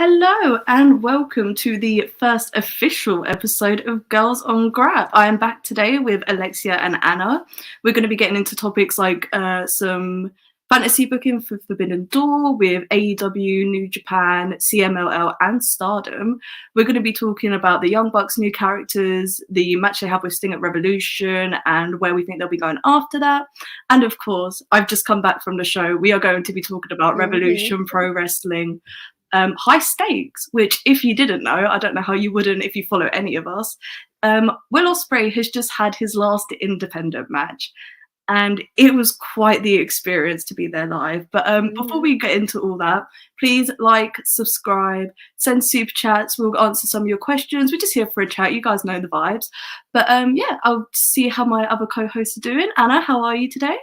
Hello and welcome to the first official episode of Girls on GRAPS. I am back today with Alexia and Anna. We're going to be getting into topics like some fantasy booking for Forbidden Door with AEW, New Japan, CMLL and STARDOM. We're going to be talking about the Young Bucks' new characters, the match they have with Sting at Revolution and where we think they'll be going after that. And of course, I've just come back from the show. We are going to be talking about Revolution Pro Wrestling. High stakes, which if you didn't know, I don't know how you wouldn't if you follow any of us. Will Ospreay has just had his last independent match and it was quite the experience to be there live. But before we get into all that, please like, subscribe, send super chats. We'll answer some of your questions. We're just here for a chat. You guys know the vibes. But yeah, I'll see how my other co-hosts are doing. Anna, how are you today?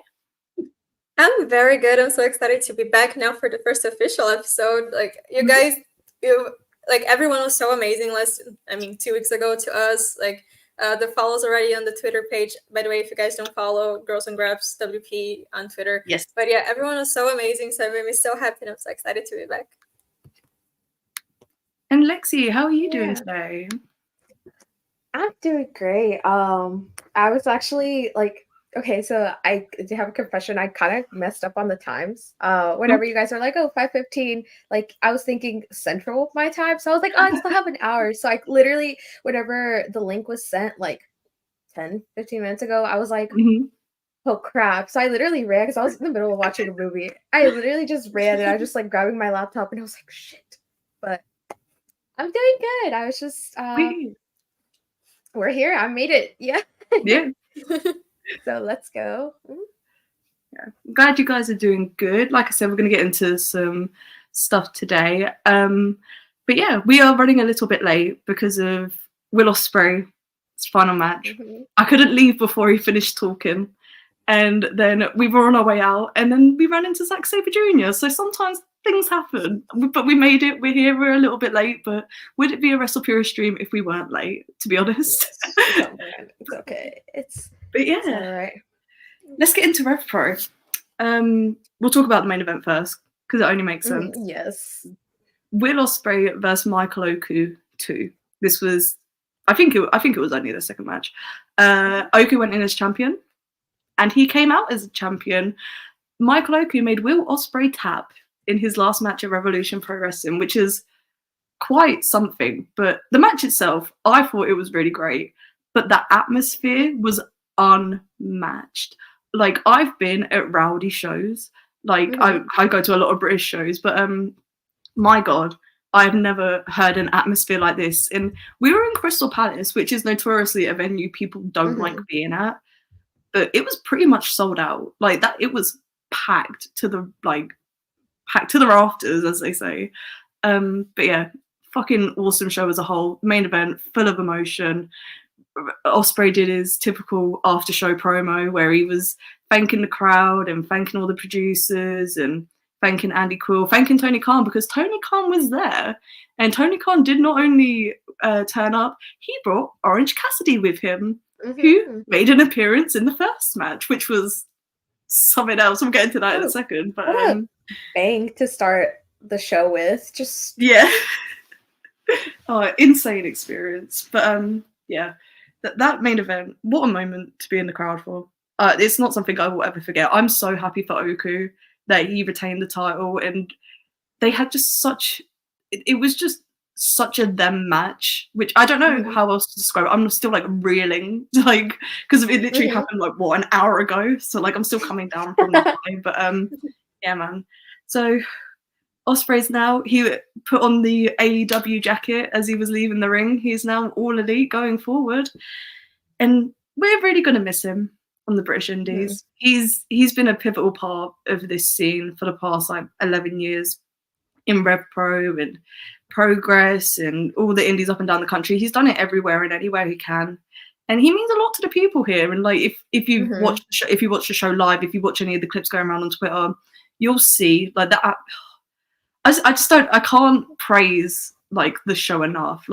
I'm very good. I'm so excited to be back now for the first official episode. Like you guys, everyone was so amazing 2 weeks ago to us. The follows already on the Twitter page. By the way, if you guys don't follow Girls on GRAPS WP on Twitter. Yes. But yeah, everyone was so amazing. So it made me so happy and I'm so excited to be back. And Lexi, how are you doing today? I'm doing great. I was actually okay, so I have a confession. I kind of messed up on the times. Whenever you guys are like, oh, 5:15, I was thinking Central my time. So I was like, oh, I still have an hour. So I literally, whenever the link was sent 10, 15 minutes ago, I was like, oh crap. So I literally ran because I was in the middle of watching a movie. I literally just ran and I was just grabbing my laptop and I was like, shit. But I'm doing good. I was just, we're here. I made it. Yeah. Yeah. So let's go. Yeah, I'm glad you guys are doing good. Like I said, we're going to get into some stuff today. But yeah, we are running a little bit late because of Will Ospreay's final match. I couldn't leave before he finished talking. And then we were on our way out and then we ran into Zack Sabre Jr. So sometimes things happen, but we made it. We're here. We're a little bit late, but would it be a Wrestle Pure stream if we weren't late, to be honest? It's okay. But yeah, it's all right. Let's get into Rev Pro. We'll talk about the main event first because it only makes sense. Yes. Will Ospreay versus Michael Oku 2. This was, I think it was only the second match. Oku went in as champion, and he came out as a champion. Michael Oku made Will Ospreay tap in his last match at Revolution Pro Wrestling, which is quite something. But the match itself, I thought it was really great. But the atmosphere was unmatched. I've been at rowdy shows. I go to a lot of British shows, but my God, I've never heard an atmosphere like this. And we were in Crystal Palace, which is notoriously a venue people don't like being at. But it was pretty much sold out. It was packed to the rafters, as they say. But yeah, fucking awesome show as a whole. Main event, full of emotion. Ospreay did his typical after show promo where he was thanking the crowd and thanking all the producers and thanking Andy Quill, thanking Tony Khan because Tony Khan was there. And Tony Khan did not only turn up, he brought Orange Cassidy with him, who made an appearance in the first match, which was something else. We'll get into that in a second. But bang to start the show with. Just yeah. Insane experience. But yeah. That main event, what a moment to be in the crowd for. It's not something I will ever forget. I'm so happy for Oku that he retained the title, and they had just it was just such a them match, which I don't know how else to describe it. I'm still reeling, because it literally happened an hour ago. So I'm still coming down from that time. But yeah, man. So Ospreay's now, he put on the AEW jacket as he was leaving the ring. He's now all elite going forward. And we're really going to miss him on the British Indies. He's been a pivotal part of this scene for the past 11 years in Rev Pro and Progress and all the indies up and down the country. He's done it everywhere and anywhere he can. And he means a lot to the people here. And if you watch the show, if you watch the show live, if you watch any of the clips going around on Twitter, you'll see that. I can't praise the show enough.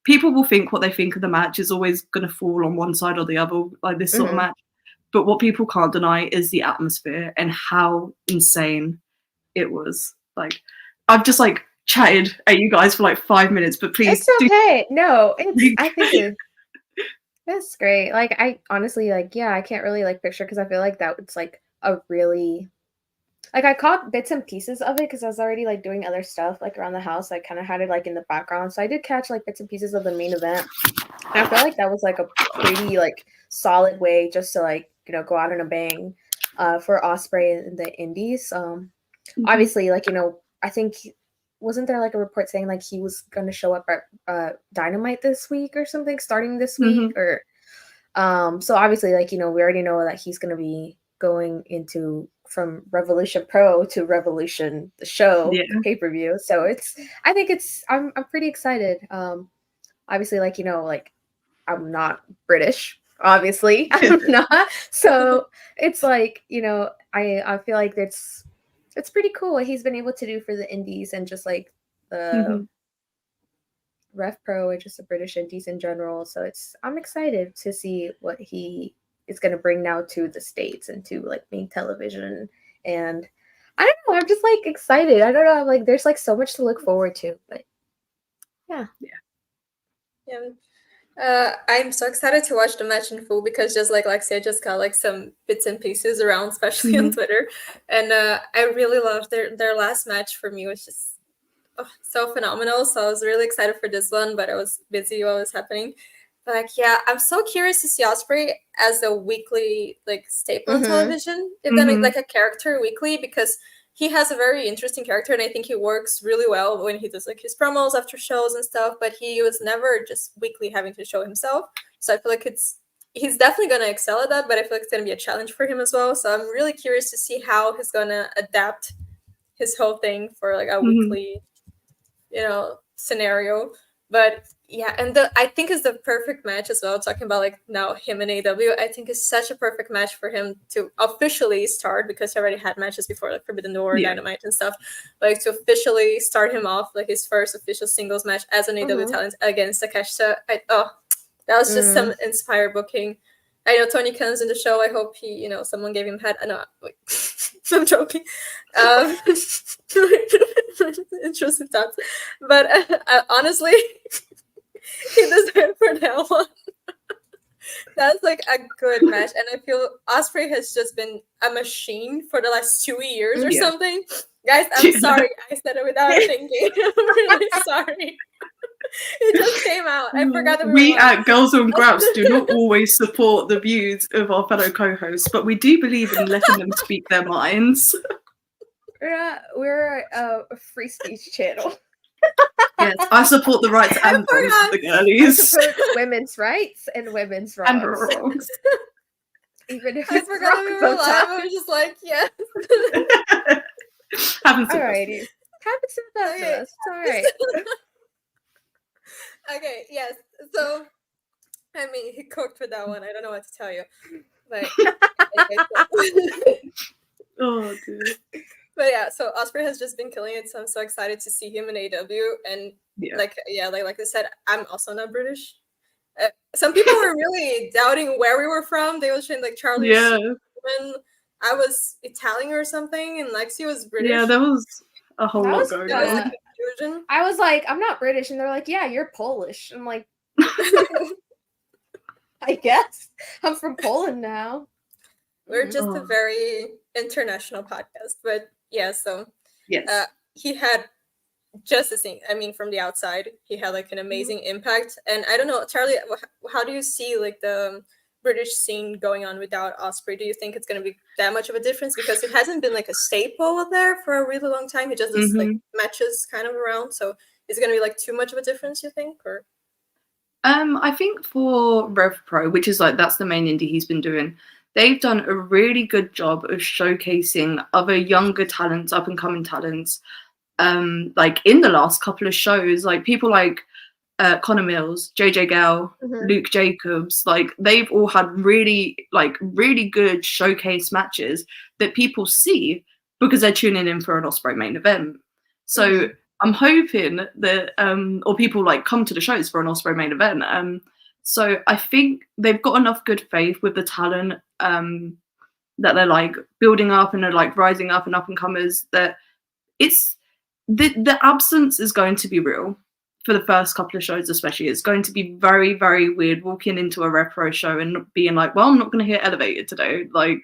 People will think what they think of the match is always going to fall on one side or the other, this sort of match. But what people can't deny is the atmosphere and how insane it was. I've just chatted at you guys for like 5 minutes, but please It's okay. No, I think that's great. Like, I honestly, like, yeah, I can't really like picture because I feel like that was like a really like I caught bits and pieces of it because I was already like doing other stuff like around the house. I kind of had it like in the background, so I did catch like bits and pieces of the main event. And I feel like that was like a pretty like solid way just to like go out on a bang for Ospreay in the Indies. Obviously, like I think wasn't there like a report saying like he was going to show up at Dynamite this week or something starting this week or so obviously like we already know that he's going to be going into from Revolution Pro to Revolution the show pay-per-view. So I think I'm pretty excited. Obviously like like I'm not British, obviously. I'm not. So it's like, I feel like it's pretty cool what he's been able to do for the indies and just like the Rev Pro and just the British indies in general. So I'm excited to see what he is going to bring now to the States and to like main television. And I don't know, I'm just like excited. I don't know, I'm like there's like so much to look forward to, but yeah. I'm so excited to watch the match in full because just like Lexi, I just got like some bits and pieces around, especially on Twitter, and I really loved their last match. For me was just so phenomenal. So I was really excited for this one, but I was busy while it was happening. But yeah, I'm so curious to see Ospreay as a weekly like staple on television, if that makes like a character weekly, because he has a very interesting character, and I think he works really well when he does like his promos after shows and stuff. But he was never just weekly having to show himself. So I feel like he's definitely gonna excel at that. But I feel like it's gonna be a challenge for him as well. So I'm really curious to see how he's gonna adapt his whole thing for like a weekly, scenario. But yeah, and I think is the perfect match as well. Talking about like now him and AEW, I think is such a perfect match for him to officially start, because he already had matches before like Forbidden Door, Dynamite and stuff. Like to officially start him off like his first official singles match as an AEW talent against Takeshita. That was just some inspired booking. I know Tony Khan's in the show. I hope he, someone gave him head. No, wait. I'm joking. Intrusive thoughts. But honestly, he deserved for that one. That's like a good match. And I feel Ospreay has just been a machine for the last 2 years or something. Guys, I'm sorry. I said it without thinking. I'm really sorry. It just came out. I forgot that we at Girls on GRAPS do not always support the views of our fellow co-hosts, but we do believe in letting them speak their minds. We're a free speech channel. Yes, I support the rights and wrongs of the girlies. I support women's rights and women's wrongs. And wrongs. Even if I forgot that we were live. I was just like, yes. Happens to Alrighty. Happens to the best of us. It's alright. Okay, yes. So, I mean, he cooked for that one. I don't know what to tell you. But, oh, dear. But yeah, so Ospreay has just been killing it. So I'm so excited to see him in AEW. And like I said, I'm also not British. Some people were really doubting where we were from. They were saying like Charlie. When I was Italian or something, and Lexi was British. Yeah, there was a whole lot going on. I was like, I'm not British, and they're like, yeah, you're Polish. I'm like, I guess I'm from Poland now. We're just a very international podcast, but yeah. So he had just the thing. I mean, from the outside, he had like an amazing impact. And I don't know, Charlie, how do you see like the British scene going on without Ospreay? Do you think it's going to be that much of a difference? Because it hasn't been like a staple there for a really long time. He just does like matches kind of around. So is it going to be like too much of a difference, you think? Or I think for Rev Pro, which is like that's the main indie he's been doing, they've done a really good job of showcasing other younger talents, up and coming talents. Like in the last couple of shows, like people like Connor Mills, JJ Gale, Luke Jacobs, like they've all had really good showcase matches that people see because they're tuning in for an Ospreay main event. So I'm hoping that or people like come to the shows for an Ospreay main event. So I think they've got enough good faith with the talent that they're like building up and they're like rising up and up and comers, that it's the absence is going to be real for the first couple of shows, especially. It's going to be very, very weird walking into a Rev Pro show and being like, well, I'm not going to hear Elevated today. Like,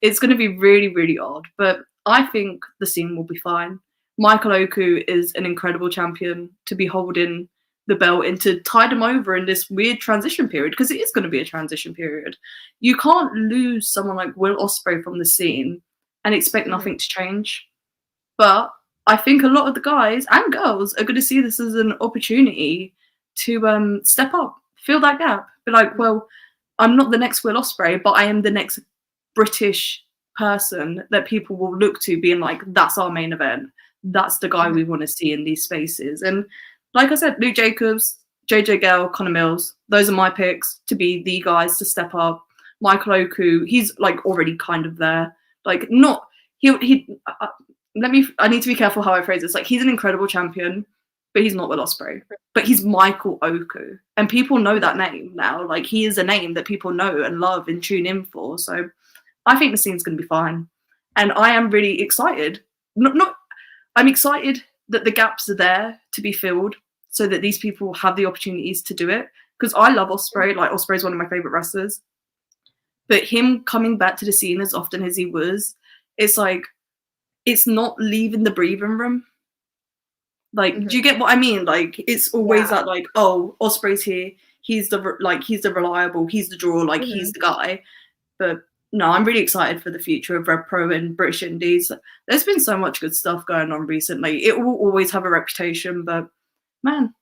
it's going to be really, really odd. But I think the scene will be fine. Michael Oku is an incredible champion to be holding the belt and to tide him over in this weird transition period, because it is going to be a transition period. You can't lose someone like Will Ospreay from the scene and expect nothing to change. But I think a lot of the guys and girls are going to see this as an opportunity to step up, fill that gap. Be like, well, I'm not the next Will Ospreay, but I am the next British person that people will look to, being like, that's our main event. That's the guy we want to see in these spaces. And like I said, Luke Jacobs, JJ Gale, Connor Mills, those are my picks to be the guys to step up. Michael Oku, he's like already kind of there. Like, not, I need to be careful how I phrase this. Like, he's an incredible champion, but he's not Will Ospreay. But he's Michael Oku. And people know that name now. Like, he is a name that people know and love and tune in for. So I think the scene's going to be fine. And I am really excited. I'm excited that the gaps are there to be filled so that these people have the opportunities to do it. Because I love Ospreay. Like, Ospreay's one of my favorite wrestlers. But him coming back to the scene as often as he was, it's like, it's not leaving the breathing room. Like, do you get what I mean? Like, it's always that, like, oh, Ospreay's here. He's the reliable, he's the draw, like, he's the guy. But no, I'm really excited for the future of Rev Pro and British Indies. There's been so much good stuff going on recently. It will always have a reputation, but man,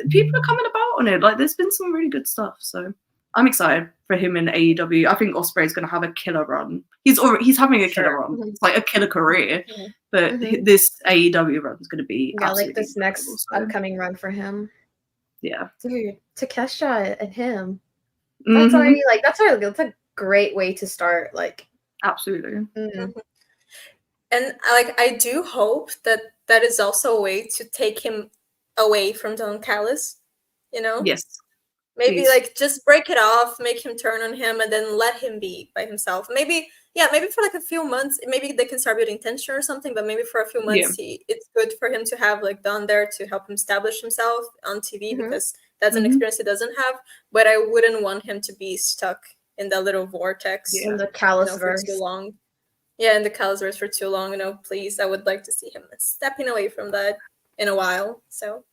people are coming about on it. Like, there's been some really good stuff. So I'm excited for him in AEW. I think Ospreay's going to have a killer run. He's having a killer run. It's like a killer career. But this AEW run is going to be like this next upcoming run for him. Yeah, dude, Takesha and him. That's already that's a great way to start. Like, absolutely. And like, I do hope that that is also a way to take him away from Don Callis. You know? Yes. Maybe like just break it off, make him turn on him, and then let him be by himself. Maybe for like a few months, maybe they can start building tension or something. But maybe for a few months, it's good for him to have like Don there to help him establish himself on TV, because that's an experience he doesn't have. But I wouldn't want him to be stuck in that little vortex in the Callis for too long. Yeah, in the Callis verse for too long. Please, I would like to see him stepping away from that in a while. So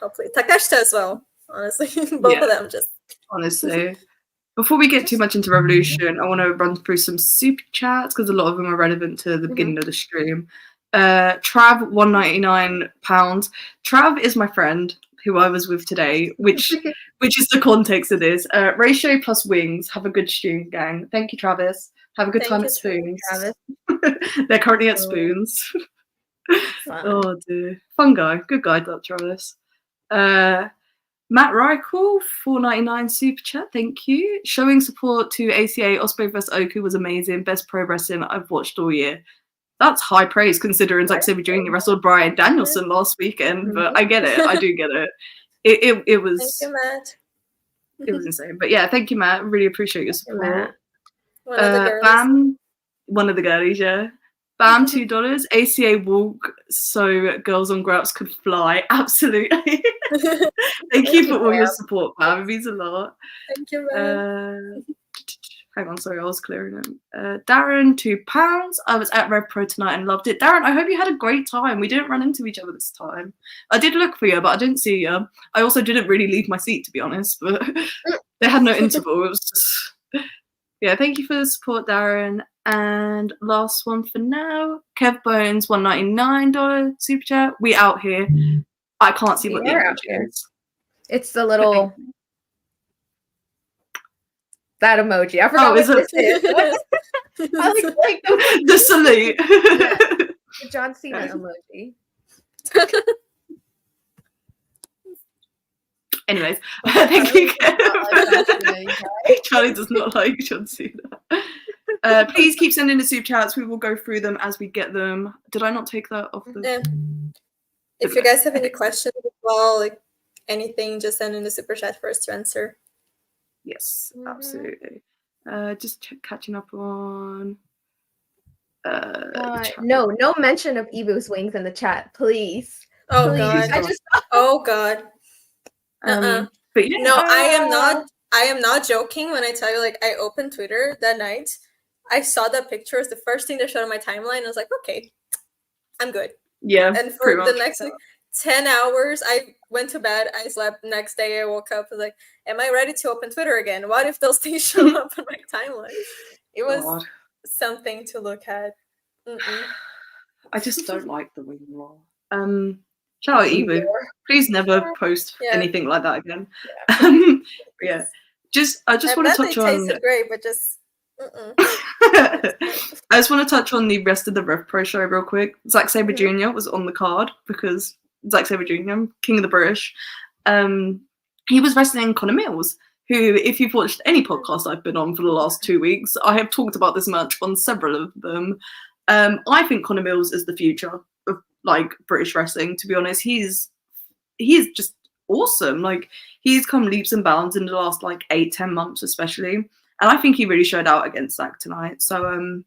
hopefully Takeshita as well. Honestly, both of them just. Honestly, before we get too much into Revolution, I want to run through some super chats because a lot of them are relevant to the beginning of the stream. Trav, £199. Trav is my friend who I was with today, which is the context of this. Ratio plus wings. Have a good stream, gang. Thank you, Travis. Have a good time at Spoons. Travis. They're currently at Spoons. Oh dear, fun guy, good guy, that Travis. Matt Reichel, $4.99 super chat, thank you. Showing support to ACA, Ospreay vs Oku was amazing. Best pro wrestling I've watched all year. That's high praise considering Zack Sabre Jr. wrestled Bryan Danielson last weekend, but I get it. I do get it. It was. Thank you, Matt. It was insane. But yeah, thank you, Matt. Really appreciate your support. One of the girls. Bam, one of the girlies, yeah. Bam, $2. ACA walk so girls on GRAPS could fly. Absolutely. Thank you for all your support, Bam. It means a lot. Thank you, man. Hang on, sorry, I was clearing them. Darren, £2. I was at Rev Pro tonight and loved it. Darren, I hope you had a great time. We didn't run into each other this time. I did look for you, but I didn't see you. I also didn't really leave my seat, to be honest, but they had no interval. It was just... Yeah, thank you for the support, Darren. And last one for now, Kev Bones, $199 super chat. We out here. I can't see what the emoji is. It's the little that emoji. I forgot what this is. Like the salute. The John Cena emoji. Anyways, thank you. Charlie does not like John Cena. Please keep sending the super chats. We will go through them as we get them. Did I not take that off the? If you guys have any questions as well, like anything, just send in the super chat for us to answer. Yes, absolutely. Just catching up on. No mention of Ebu's wings in the chat, please. Oh Please. God. I just Oh God. But yeah, No, I am not joking when I tell you, like, I opened Twitter that night. I saw that picture. It's the first thing that showed on my timeline. I was like, okay, I'm good. yeah. And for the next 10 hours, I went to bed. I slept. Next day, I woke up. I was like, am I ready to open Twitter again? What if those things show up on my timeline? It was something to look at. I just don't like the wing law. Shout out Ebu. Please never post anything like that again. Yeah. I just want to touch on. Tasted great, but just. I just want to touch on the rest of the Rev Pro show real quick. Zack Sabre Jr. was on the card because Zack Sabre Jr., King of the British. He was wrestling Connor Mills, who, if you've watched any podcast I've been on for the last 2 weeks, I have talked about this match on several of them. I think Connor Mills is the future of like British wrestling. To be honest, he's just awesome. Like, he's come leaps and bounds in the last like 8-10 months, especially. And I think he really showed out against Zack tonight. So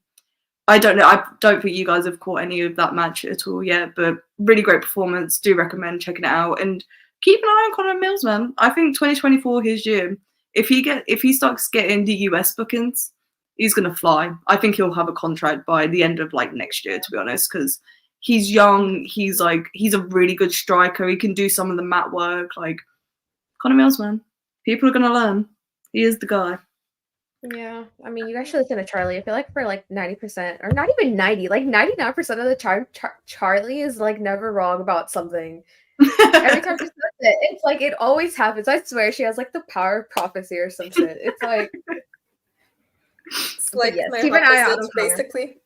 I don't know. I don't think you guys have caught any of that match at all yet, but really great performance. Do recommend checking it out and keep an eye on Connor Mills, man. I think 2024 his year. If he starts getting the US bookings, he's gonna fly. I think he'll have a contract by the end of like next year, to be honest, because he's young. He's a really good striker. He can do some of the mat work. Like, Connor Mills, man. People are gonna learn. He is the guy. Yeah, I mean, you guys should listen to Charlie. I feel like for like 90%, or not even 90, like 99% of the time, Charlie is like never wrong about something. Every time she says it, it's like it always happens. I swear she has like the power of prophecy or some shit. It's like, my keep an eye out, basically.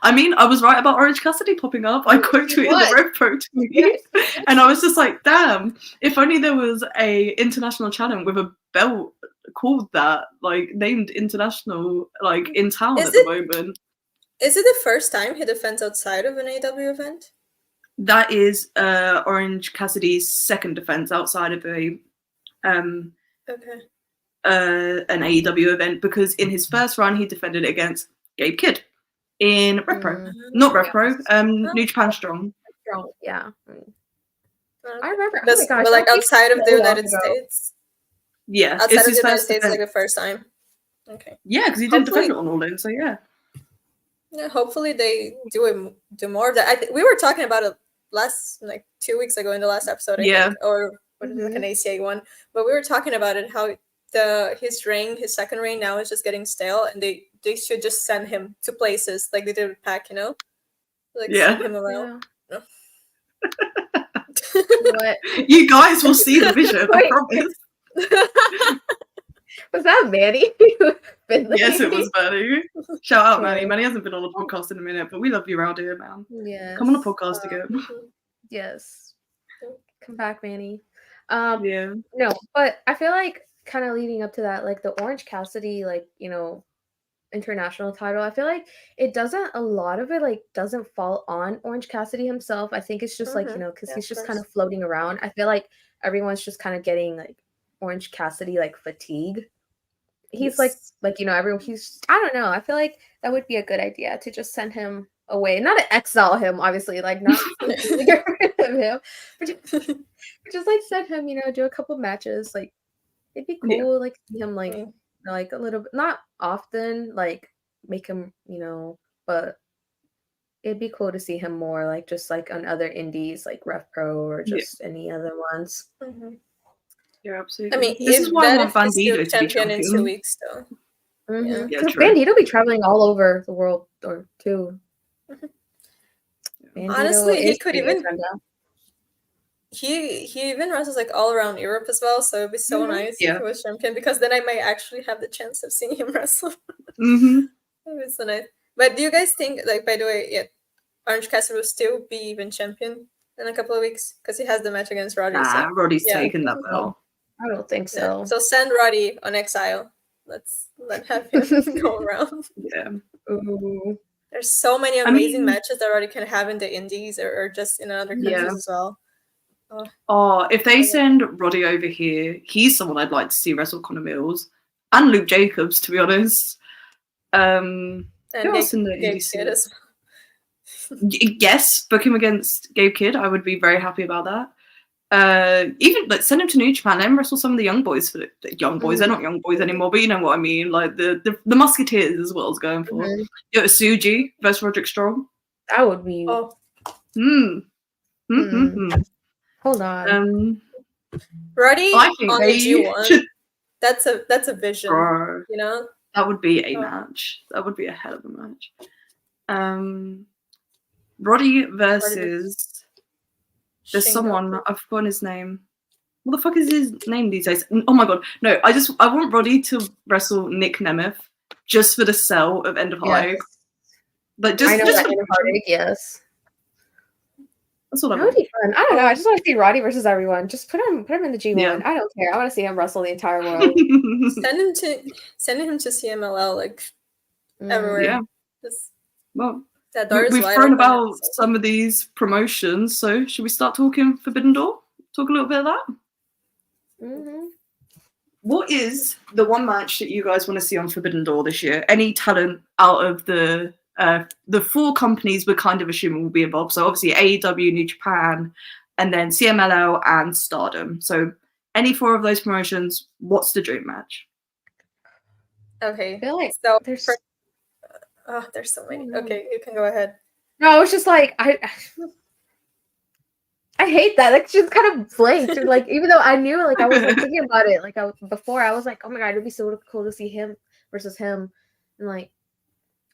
I mean, I was right about Orange Cassidy popping up. I quote tweeted the Rev Pro tweet, and I was just like, damn, if only there was a international channel with a belt called that, like named international, like in town at the moment. Is it the first time he defends outside of an AEW event? That is Orange Cassidy's second defense outside of an AEW event, because in his first run he defended it against Gabe Kidd in Rev Pro, not Rev Pro, New Japan Strong. Yeah, I remember. But, but like outside of the United States. Yeah, outside of the United States, like the first time. Okay. Yeah, because he didn't defend it on All In, so yeah. Yeah, hopefully they do more of that. We were talking about it last 2 weeks ago in the last episode, I think, or like an ACA one. But we were talking about it, how his second reign now is just getting stale, and they should just send him to places like they did with Pac, send him around. Yeah. What? You guys will see the vision, I promise. Was that Manny? Yes, it was Manny. Shout out, Manny. Manny hasn't been on the podcast in a minute, but we love you around here, man. Yes. Come on the podcast again. Yes. Come back, Manny. Yeah. No, but I feel like kind of leading up to that, like the Orange Cassidy, international title, I feel like a lot of it doesn't fall on Orange Cassidy himself. I think it's just because he's just kind of floating around. I feel like everyone's just kind of getting Orange Cassidy fatigue. He's everyone, I don't know, I feel like that would be a good idea to just send him away, not to exile him, obviously, not get rid of him, but just send him, do a couple matches. It'd be cool, see him a little bit, not often, make him, but it'd be cool to see him more just on other indies like Rev Pro or just any other ones. Yeah, absolutely. I mean, this is why I want Bandito to be champion in 2 weeks, though. Yeah, Bandito be traveling all over the world too. Honestly, he could even. He even wrestles all around Europe as well, so it'd be so nice if he was champion, because then I might actually have the chance of seeing him wrestle. It'd be so nice. But do you guys think, by the way, Orange Cassidy will still be even champion in a couple of weeks, because he has the match against Roddy? Roddy's taken that belt. I don't think so. So send Roddy on exile. Let have him go around. Yeah. Ooh. There's so many amazing matches that Roddy can have in the indies or just in other countries as well. If they send Roddy over here, he's someone I'd like to see wrestle Connor Mills and Luke Jacobs, to be honest. And And Who else in the Gabe indie Kidd scene? as Yes, book him against Gabe Kidd. I would be very happy about that. Even like send him to New Japan. Let him wrestle some of the young boys for the young boys. They're not young boys anymore, but you know what I mean. Like the Musketeers is what I was going for. Suji versus Roderick Strong. That would be. oh Hold on. Roddy I think on they the G1. should. That's a vision, Bro, you know. that would be a match. That would be a hell of a match. Roddy versus. There's Shingo. someone, I've forgotten his name. What the fuck is his name these days? Oh my god. No, I want Roddy to wrestle Nick Nemeth just for the sell of End of Heartache. But just I know just that for End of Heartache, yes. That's what I That would want. be fun. I don't know. I just want to see Roddy versus everyone. Just put him in the G1. Yeah. I don't care. I want to see him wrestle the entire world. Send him to CMLL like everywhere. Yeah. Just, Well, that door is we've wide thrown open, about so. some of these promotions, so should we start talking Forbidden Door? Talk a little bit of that? What is the one match that you guys want to see on Forbidden Door this year? Any talent out of the 4 companies we're kind of assuming will be involved? So obviously AEW, New Japan, and then CMLL and STARDOM. So any 4 of those promotions, what's the dream match? Okay. I feel like So there's so many. Okay, you can go ahead. No, it's just like I hate that. Like just kind of blanked. Like even though I knew, like I was like thinking about it. Like before, I was like, oh my god, it'd be so cool to see him versus him. And like,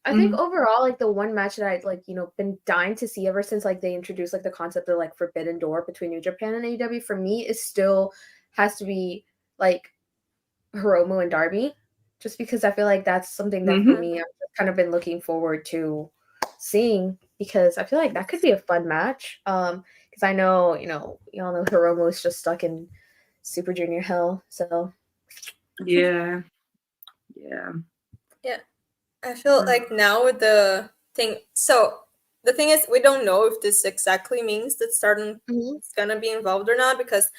I think overall, like the one match that I'd like, been dying to see ever since like they introduced like the concept of like Forbidden Door between New Japan and AEW for me is still has to be like Hiromu and Darby, just because I feel like that's something that for me I've kind of been looking forward to seeing because I feel like that could be a fun match. Because I know, y'all know Hiromu is just stuck in Super Junior hell. So Yeah. I feel like now with the thing. So the thing is, we don't know if this exactly means that Stardom is gonna be involved or not because.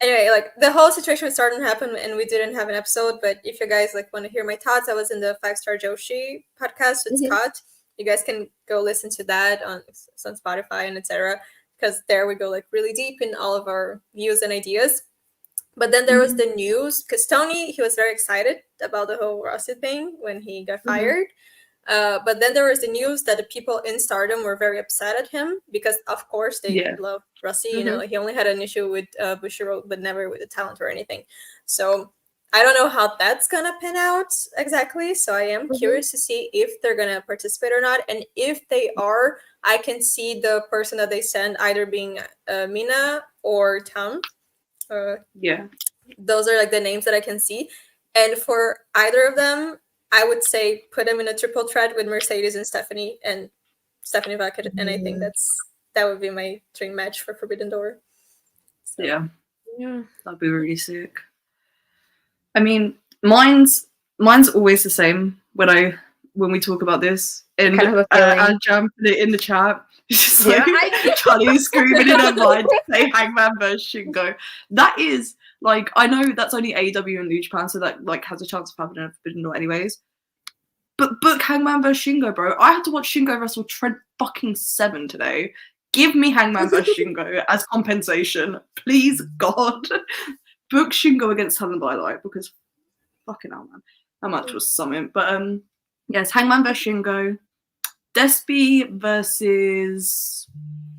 Anyway, like the whole situation with Stardom happened and we didn't have an episode. But if you guys like want to hear my thoughts, I was in the 5-Star Joshi podcast with Scott. You guys can go listen to that on Spotify and etc. Because there we go like really deep in all of our views and ideas. But then there was the news because Tony, he was very excited about the whole Rossi thing when he got fired. But then there was the news that the people in Stardom were very upset at him because, of course, they love Rossi. You know, he only had an issue with Bushiroad, but never with the talent or anything. So I don't know how that's gonna pan out exactly. So I am curious to see if they're gonna participate or not, and if they are, I can see the person that they send either being Mina or Tam. Those are like the names that I can see, and for either of them, I would say put them in a triple threat with Mercedes and Stephanie Vaquette, and I think that would be my dream match for Forbidden Door. So. Yeah, that'd be really sick. I mean, mine's always the same when we talk about this, and kind of a feeling. I'll jump it in the chat. It's just like Charlie screaming in her mind to say Hangman versus Shingo. That is like, I know that's only AEW and New Japan, so that like has a chance of happening in Forbidden Door anyways. But book Hangman versus Shingo, bro. I had to watch Shingo wrestle Trent fucking 7 today. Give me Hangman versus Shingo as compensation, please, God. Book Shingo against Talon Light because fucking hell, man, that match was something. But yes, Hangman versus Shingo. Despy versus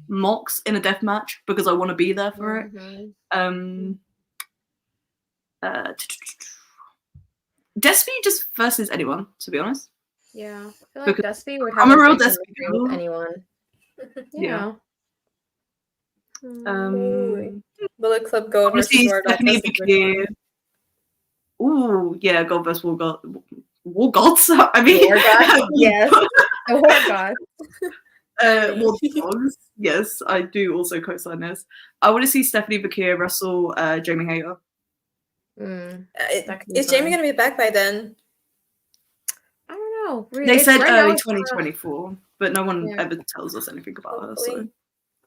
Mox in a death match because I want to be there for it. Despy just versus anyone, to be honest. Yeah, I feel like Despy would have I'm a real great Despy chemistry with anyone. Yeah. Bullet Club Gold versus War Stephanie. Ooh, yeah, God versus War Gods. I mean, War Gods. Yes, the War Gods. War Dogs. Yes, I do also co-sign this. I want to see Stephanie Vaquette wrestle Jamie Hayter. Is Jamie gonna be back by then? I don't know. They said early 2024, but no one ever tells us anything about her. So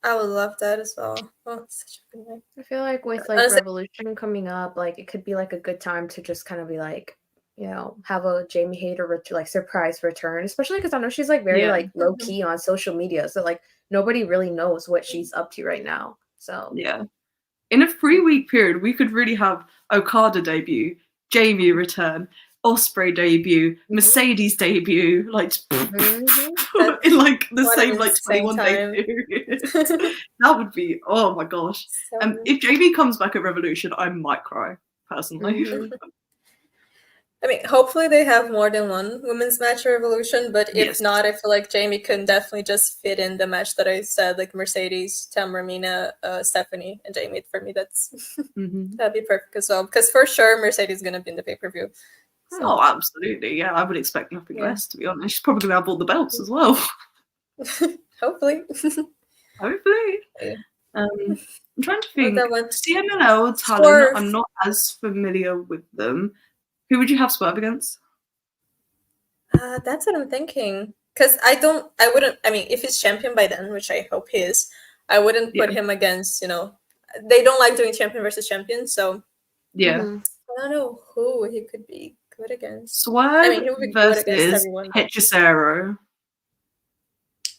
I would love that as well. Oh, such a good night. I feel like with like Revolution coming up, like it could be like a good time to just kind of be like have a Jamie Hayter like surprise return, especially because I know she's like very like low key on social media, so like nobody really knows what she's up to right now. So yeah, in a 3-week period, we could really have Okada debut, Jamie return, Osprey debut, Mercedes debut, like in like the same like 21-day period. That would be, oh my gosh. If Jamie comes back at Revolution, I might cry personally. I mean, hopefully they have more than one women's match at Revolution, but if not, I feel like Jamie can definitely just fit in the match that I said, like Mercedes, Tamramina, Stephanie, and Jamie. For me, that's that'd be perfect as well, because for sure Mercedes is gonna be in the pay-per-view. So. Oh, absolutely, yeah. I would expect nothing less, to be honest. She's probably gonna have all the belts as well. Hopefully. Hopefully. I'm trying to think. CMLL talent, Swerve. I'm not as familiar with them. Who would you have Swerve against? That's what I'm thinking. Because I wouldn't, I mean, if he's champion by then, which I hope he is, I wouldn't put him against, they don't like doing champion versus champion, so. Yeah. I don't know who he could be good against. Swerve he would be versus good against everyone. Hechicero.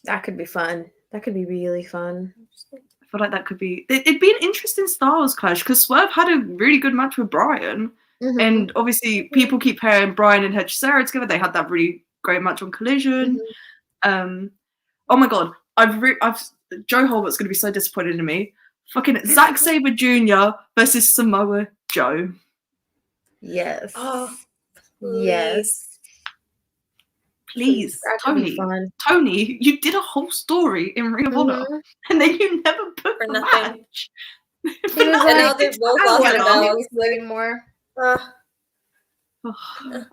That could be fun. That could be really fun. I feel like that could be, it'd be an interesting styles clash, because Swerve had a really good match with Brian. And obviously, people keep pairing Brian and Hechicero together. They had that really great match on Collision. Oh my god, Joe Holbert's gonna be so disappointed in me. Fucking Zack Sabre Jr. versus Samoa Joe. Yes. Oh, yes. Please, Tony, you did a whole story in Ring of Honor, and then you never put the match. And now they both lost anymore. I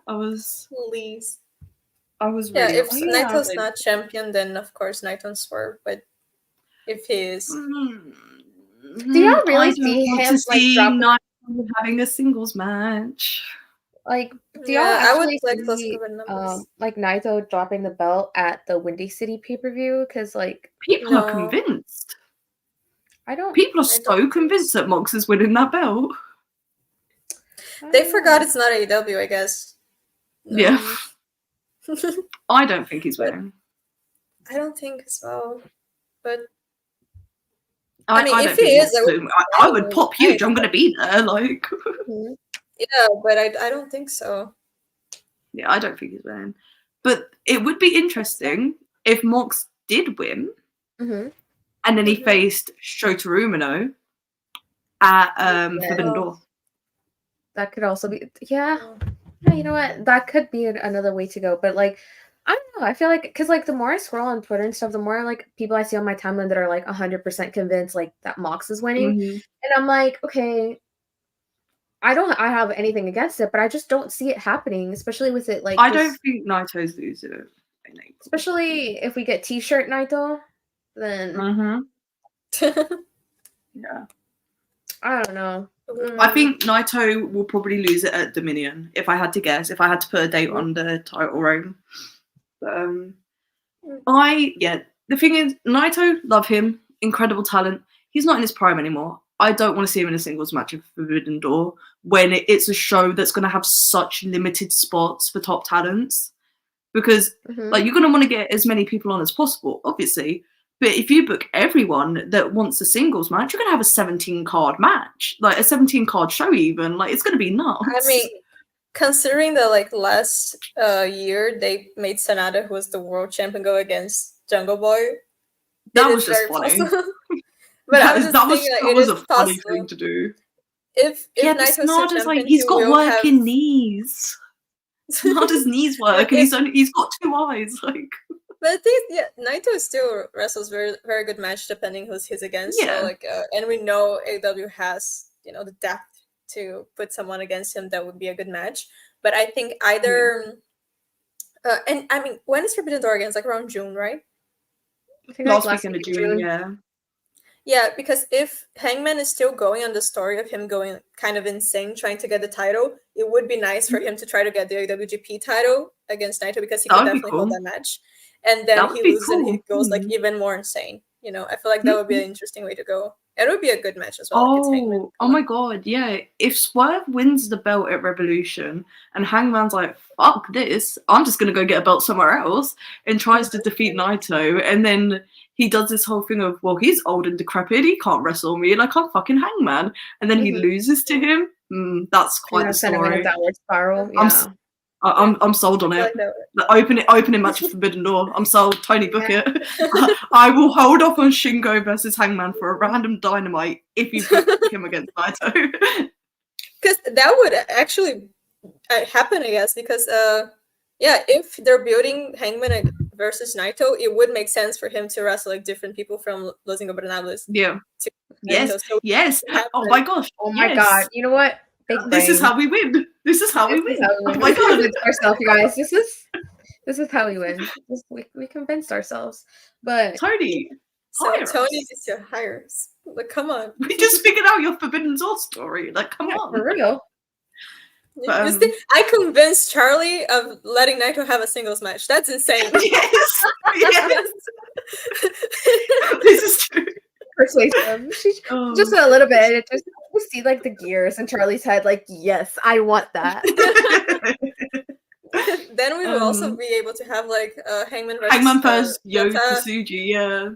was really if Naito's not champion, then of course Naito Swerve, but if he is, do y'all really see him like having a singles match? Like, do y'all actually see like Naito dropping the belt at the Windy City pay-per-view? Because like people are convinced. People are so convinced that Mox is winning that belt. They forgot it's not AEW, I guess. Yeah. I don't think he's winning. I don't think so. But I mean, if he is, I would pop huge. I'm going to be there. Like, yeah, but I don't think so. Yeah, I don't think he's winning. But it would be interesting if Mox did win, and then he faced Shota Umino at Forbidden Door. That could also be, yeah, you know what? That could be another way to go. But like, I don't know. I feel like, because like the more I scroll on Twitter and stuff, the more like people I see on my timeline that are like 100% convinced like that Mox is winning, and I'm like, okay, I have anything against it, but I just don't see it happening, especially with it like. I don't think Naito's losing it. Especially if we get T-shirt Naito, then. Yeah. I don't know. I think Naito will probably lose it at Dominion, if I had to guess, if I had to put a date on the title reign. But the thing is, Naito, love him, incredible talent. He's not in his prime anymore. I don't want to see him in a singles match of Forbidden Door when it's a show that's going to have such limited spots for top talents. Because like you're going to want to get as many people on as possible, obviously. But if you book everyone that wants a singles match, you're going to have a 17-card match, like a 17-card show even. Like, it's going to be nuts. I mean, considering that, like, last year, they made Sanada, who was the world champion, go against Jungle Boy. That was just funny. But that was a funny thing to do. If Naito's like, he's got working knees. Sanada's knees work, and he's got 2 eyes, like... But Naito still wrestles very, very good match depending who's he's against. Yeah. So like, and we know AEW has the depth to put someone against him that would be a good match. But I think either, and I mean, when is Forbidden Door again? It's like around June, right? I think last weekend of June. Yeah. Yeah, because if Hangman is still going on the story of him going kind of insane trying to get the title, it would be nice for him to try to get the AWGP title against Naito because he could definitely hold that match. And then he loses and he goes like even more insane. You know, I feel like that would be an interesting way to go. It would be a good match as well. Like, it's Hangman. Oh my god, yeah. If Swerve wins the belt at Revolution and Hangman's like, fuck this, I'm just gonna go get a belt somewhere else, and tries to defeat Naito, and then he does this whole thing of, well, he's old and decrepit, he can't wrestle me, like I'm fucking Hangman, and then he loses to him. That's quite the Send him in a story. downward spiral. I'm sold on I it. like that. The opening match of Forbidden Door. I'm sold. Tony, book it. I will hold off on Shingo versus Hangman for a random Dynamite if you book him against Naito. Because that would actually happen, I guess. Because if they're building Hangman versus Naito, it would make sense for him to wrestle like different people from Los Ingobernables. Yeah. To Yes. Naito. So Yes. Oh my gosh. Oh my yes. god. You know what? Big This is brain. how we win. This is how we win. Oh my We god. convinced ourselves, you guys. This is how we win. We convinced ourselves. But Tony. So hire Tony us. needs to hire us. Like, come on. We just figured out your Forbidden Door story. Like, come on. for real. But, You see, I convinced Charlie of letting Naito have a singles match. That's insane. Yes. Yes. This is true. Persuasive. She's just a little bit. It just you see like the gears in Charlie's head, like, yes, I want that. Then we will also be able to have like Hangman versus Hangman first, Yo Yota. Kasuji, yeah.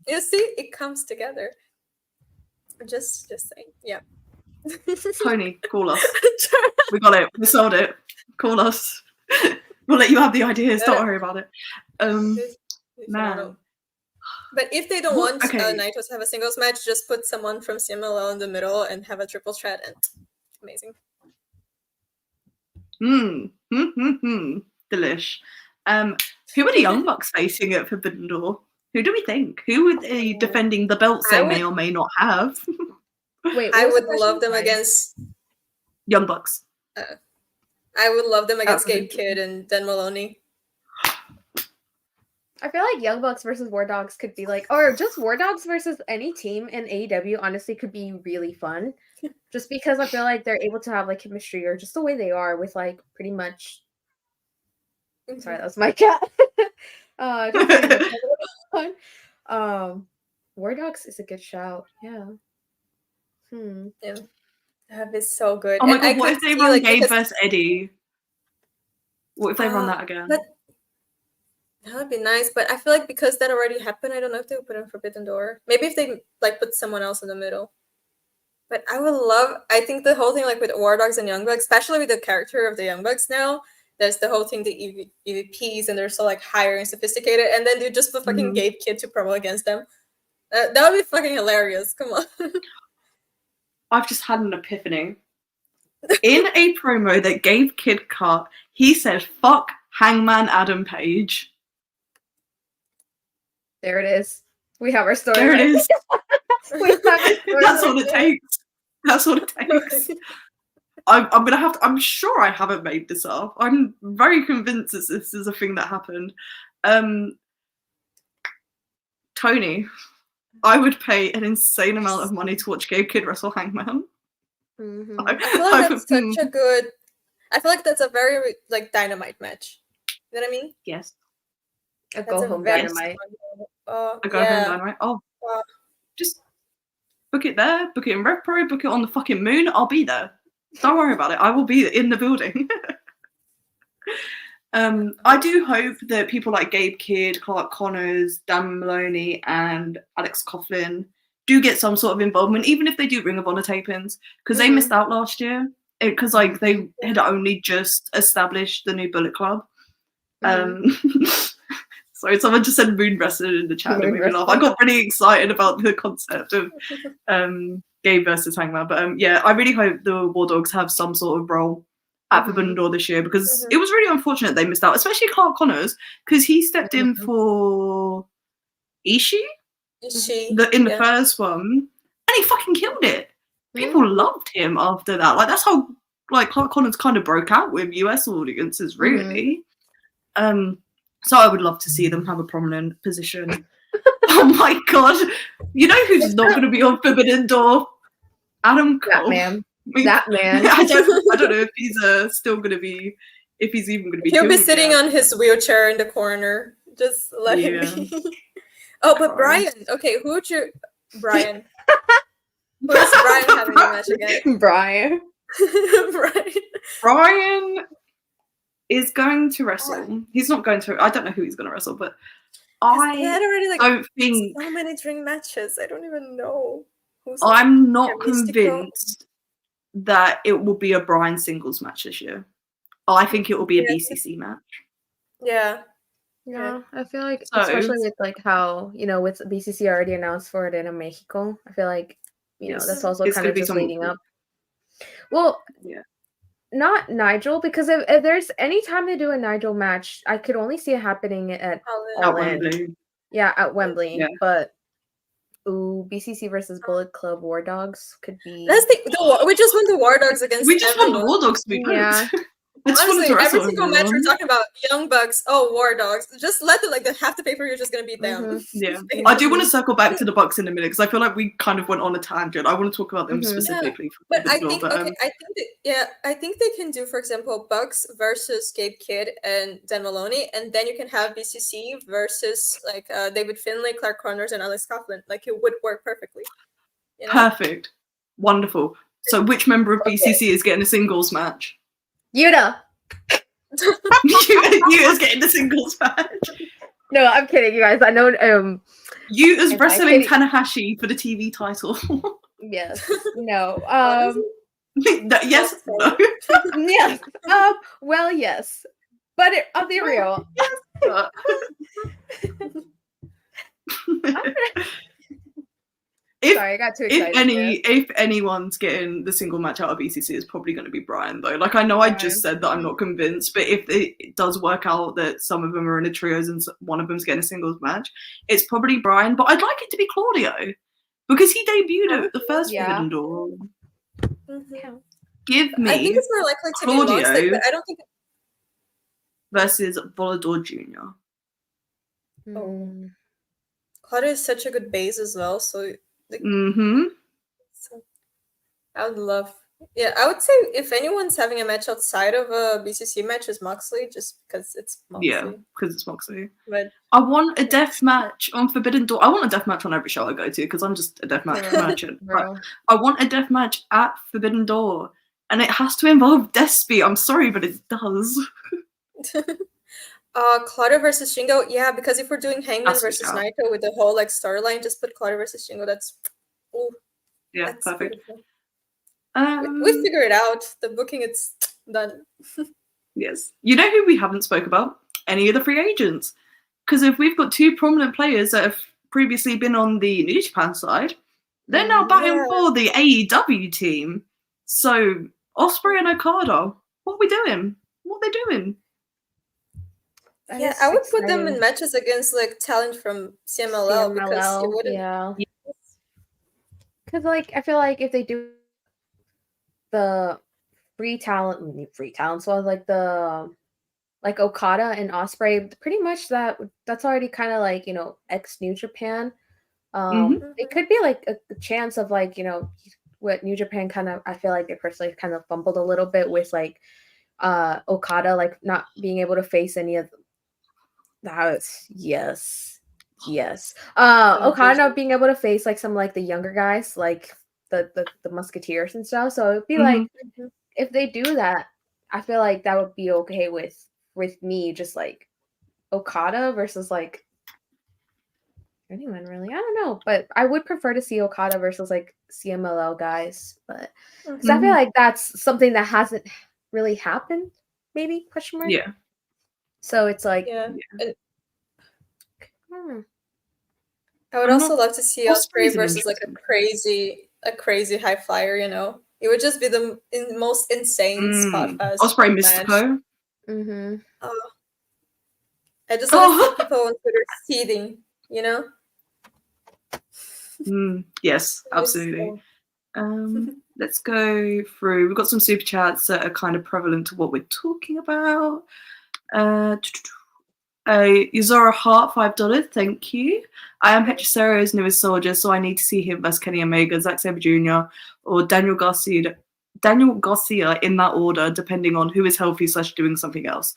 You see, it comes together. Just saying, yeah. Tony, call us. We got it. We sold it. Call us. We'll let you have the ideas. Don't worry about it. Man. But if they don't want okay. Naito to have a singles match, just put someone from CMLL in the middle and have a triple threat, and amazing. Delish. Who are the Young Bucks facing at Forbidden Door? Who do we think? Who are they defending the belts they may or may not have? Wait, I would love them against Young Bucks. I would love them against Gabe Kidd and Dan Maloney. I feel like Young Bucks versus War Dogs could be like, or just War Dogs versus any team in AEW, honestly, could be really fun. Just because I feel like they're able to have like chemistry or just the way they are with like pretty much. Sorry, that was my cat. Just pretty much fun. War Dogs is a good shout. Yeah. Yeah. That is so good. Oh my god, what if they run Gabe versus Eddie? What if they run that again? That would be nice, but I feel like because that already happened, I don't know if they would put in Forbidden Door. Maybe if they like put someone else in the middle. But I think the whole thing like with War Dogs and Young Bucks, especially with the character of the Young Bucks now, there's the whole thing, the EVPs, and they're so like higher and sophisticated, and then they just put fucking Gabe Kidd to promo against them. That would be fucking hilarious. Come on. I've just had an epiphany. In a promo that Gabe Kidd cut, he said, "Fuck Hangman Adam Page." There it is. We have our story. There it is. That's what it takes. That's what it takes. I'm gonna have to. I'm sure I haven't made this up. I'm very convinced that this is a thing that happened. Tony, I would pay an insane amount of money to watch Gabe Kidd wrestle Hangman. I feel like that's such a good. I feel like that's a very like dynamite match. You know what I mean? Yes. A go home dynamite. A go home dynamite. Oh, just book it there. Book it in Rev Pro. Book it on the fucking moon. I'll be there. Don't worry about it. I will be in the building. I do hope that people like Gabe Kidd, Clark Connors, Dan Maloney, and Alex Coughlin do get some sort of involvement, even if they do Ring of Honor tapings, because they missed out last year. Because like they had only just established the new Bullet Club. Sorry, someone just said Moon Wrestler in the chat. Made me laugh. I got really excited about the concept of Gabe versus Hangman. But yeah, I really hope the War Dogs have some sort of role at Forbidden Door this year, because it was really unfortunate they missed out, especially Clark Connors, because he stepped in for Ishii in the first one, and he fucking killed it. People loved him after that. Like that's how like Clark Connors kind of broke out with US audiences, really. So I would love to see them have a prominent position. Oh my god! You know who's not going to be on Forbidden Door? Adam Cole. That man. I don't know if he's still going to be, if he's even going to be. He'll be sitting on his wheelchair in the corner. Just let him be. Oh, but Brian. Okay, who would you, Brian? Who is Brian having a match against? Brian. Brian. Brian is going to wrestle. He's not going to. I don't know who he's going to wrestle, but They had already like don't think. so many dream matches. I don't even know. I'm not Yeah, Mystico. convinced that it will be a Brian singles match this year. I think it will be a BCC match. Yeah. Yeah, I feel like, So- especially with like how, you know, with BCC already announced for it in Mexico, I feel like, you know, Yes. that's also It's kind gonna of be just some- leading up. Well, Yeah. not Nigel, because if there's any time they do a Nigel match, I could only see it happening at All All At In. Wembley. Yeah, at Wembley. Yeah. But BCC versus Bullet Club War Dogs could be. That's we just want the War Dogs against We just want the everyone. War Dogs to be Yeah. good. I just wanted Honestly, to every wrestle single match we're everyone. talking about Young Bucks, War Dogs. Just let the half the paper you're just gonna beat them. Mhm. Yeah, I do want to circle back to the Bucks in a minute because I feel like we kind of went on a tangent. I want to talk about them Mhm. specifically. For But I Forbidden think Door, I think they can do, for example, Bucks versus Gabe Kidd and Dan Maloney, and then you can have BCC versus like David Finlay, Clark Connors, and Alex Coughlin. Like it would work perfectly. You know? Perfect, wonderful. So, which member of BCC is getting a singles match? Yuta. Yuta's getting the singles match. No, I'm kidding, you guys. I know. Yuta's Am I wrestling kidding? Tanahashi for the TV title. Yes. No. Yes. No. Yes. Well, yes. But I'll be real. Sorry, I got too excited. If anyone's getting the single match out of BCC, it's probably going to be Brian, though. Like, I know I just said that I'm not convinced, but if it does work out that some of them are in a trios and one of them's getting a singles match, it's probably Brian. But I'd like it to be Claudio because he debuted at the first Forbidden Door. Mhm. Give me I think it's more likely to Claudio be Longstick, but I don't think. versus Volador Jr. Mm. Claudio is such a good base as well, so. So I would love. Yeah, I would say if anyone's having a match outside of a BCC match is Moxley, just because it's Moxley. Yeah, because it's Moxley. But I want a death match on Forbidden Door. I want a death match on every show I go to because I'm just a death match merchant. But I want a death match at Forbidden Door, and it has to involve Despy. I'm sorry, but it does. Claudio versus Shingo, yeah, because if we're doing Hangman That's versus good. Naito with the whole like storyline, just put Claudio versus Shingo. That's Yeah, that's perfect. beautiful. We figure it out. The booking, it's done. Yes. You know who we haven't spoke about? Any of the free agents. Because if we've got two prominent players that have previously been on the New Japan side, they're now batting for the AEW team. So Ospreay and Okada, what are we doing? What are they doing? Yeah, I would put them in matches against like talent from CMLL because it wouldn't. Yeah. Because like I feel like if they do the free talent, so like the like Okada and Ospreay, pretty much that's already kind of like, you know, ex New Japan. It could be like a chance of like, you know, what New Japan kind of, I feel like they personally kind of fumbled a little bit with like Okada like not being able to face any of Okada not being able to face like some like the younger guys like the Musketeers and stuff. So it'd be like if they do that, I feel like that would be okay with me, just like Okada versus like anyone really. I don't know, but I would prefer to see Okada versus like CMLL guys, but because I feel like that's something that hasn't really happened. Maybe question mark. Yeah. So it's like I would also love to see Ospreay versus like a crazy high flyer. You know, it would just be the most insane spot fest. Ospreay Mystico. I just want to see people on Twitter seething. You know. Yes, absolutely. Let's go through. We've got some super chats that are kind of prevalent to what we're talking about. Yuzora Hart, $5. Thank you. I am Hechicero's newest soldier, so I need to see him versus Kenny Omega, Zack Sabre Jr., or Daniel Garcia in that order, depending on who is healthy / doing something else.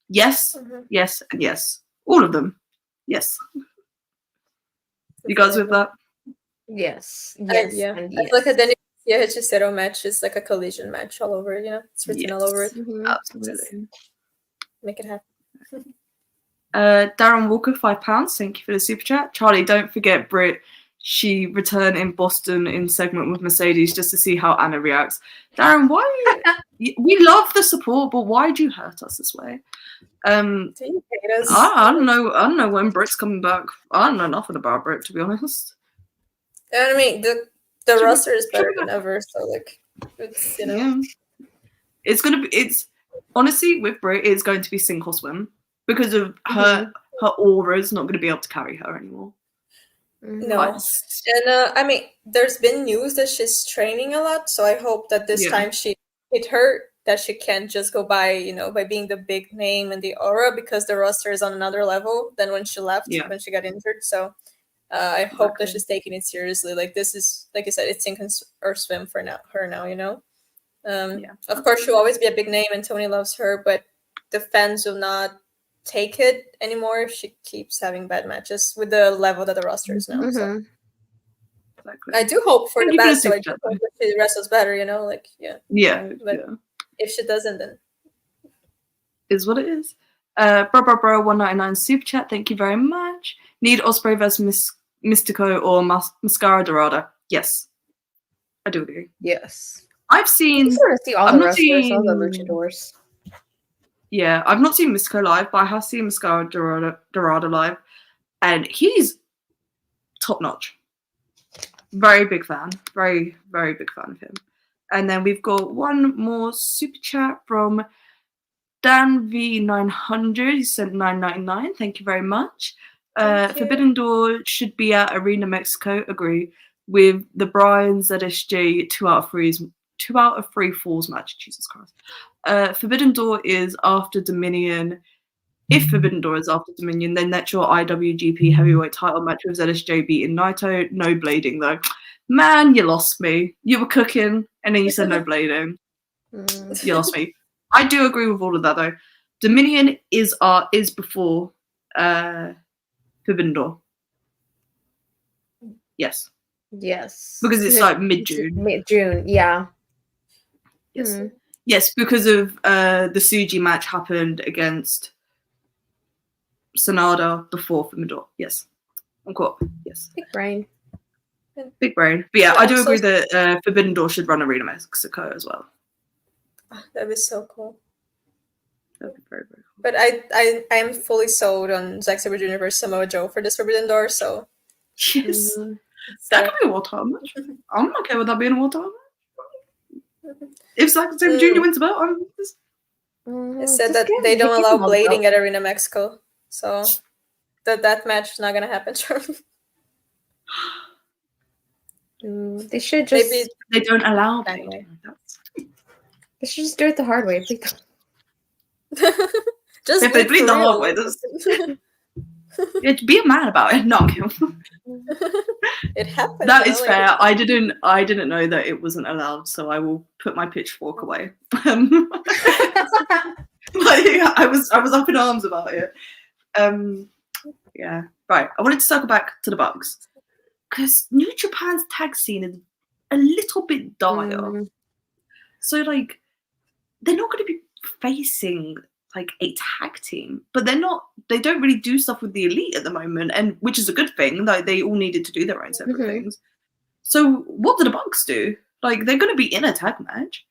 Yes, yes, and yes. All of them. Yes. You guys with that? Yes. Yeah. And I feel like the Hechicero match is like a collision match all over, you know? It's written all over it. Mhm. Absolutely. Make it happen. Darren Walker, £5. Thank you for the super chat. Charlie, don't forget Brit. She returned in Boston in segment with Mercedes just to see how Anna reacts. Darren, why? We love the support, but why do you hurt us this way? Do you hate us? I don't know. I don't know when Brit's coming back. I don't know nothing about Brit, to be honest. I mean, the roster is better than ever, so like, it's, you know. Yeah. It's gonna be. It's honestly with Brit, it's going to be sink or swim because of her. Her aura is not going to be able to carry her anymore. No. And I mean, there's been news that she's training a lot, so I hope that this time it hurt that she can't just go by, you know, by being the big name and the aura, because the roster is on another level than when she left, when she got injured. So I hope that she's taking it seriously. Like, this is, like I said, it's sink or swim for her now, you know. Of course, she'll always be a big name, and Tony loves her, but the fans will not take it anymore if she keeps having bad matches with the level that the roster is now. So. I do hope for the best, so I do hope that she wrestles better, you know, like, but if she doesn't, then is what it is. Bro 199 super chat, thank you very much. Need Ospreay versus Mystico or Mascara Dorada? Yes, I do agree. Yes, I've seen. All the wrestlers, all the luchadors. Yeah, I've not seen Mystico live, but I have seen Mascara Dorada live, and he's top notch. Very big fan. Very, very big fan of him. And then we've got one more super chat from Dan V900. He sent $9.99. Thank you very much. Forbidden Door should be at Arena Mexico. Agree. With the Brian ZSJ 2 out of 3 falls match. Jesus Christ. Forbidden Door is after Dominion. If Forbidden Door is after Dominion, then that's your IWGP heavyweight title match with ZSJ beating Naito. No blading though. Man, you lost me. You were cooking, and then you said no blading. You lost me. I do agree with all of that though. Dominion is before Forbidden Door. Yes. Yes. Because it's like mid-June. Mid-June, yeah. Yes. Yes, because of the Tsuji match happened against Sonada before Forbidden Door. Yes. I'm caught. Yes. Big brain. Big brain. But yeah, I do agree that Forbidden Door should run Arena Mexico as well. That'd be so cool. That'd be very, very cool. But I am fully sold on Zack Sabre Jr. versus Samoa Joe for this Forbidden Door, so. Yes. That could be a war-time match. I'm okay with that being a war-time match. If Zack Sabre Jr. wins the belt, I'm just... It said that they don't allow blading at Arena Mexico, so that match is not gonna happen. They should just. Maybe they don't allow blading. They should just do it the hard way. Just if they bleed the hard way, be a man about it. No, it happens. That is fair. I didn't know that it wasn't allowed, so I will put my pitchfork away. I was up in arms about it. Yeah. Right. I wanted to circle back to the Bucks because New Japan's tag scene is a little bit dire. So like, they're not going to be facing like a tag team, but they don't really do stuff with the Elite at the moment, and which is a good thing. Like, they all needed to do their own separate things. So what do the Bucks do? Like, they're going to be in a tag match.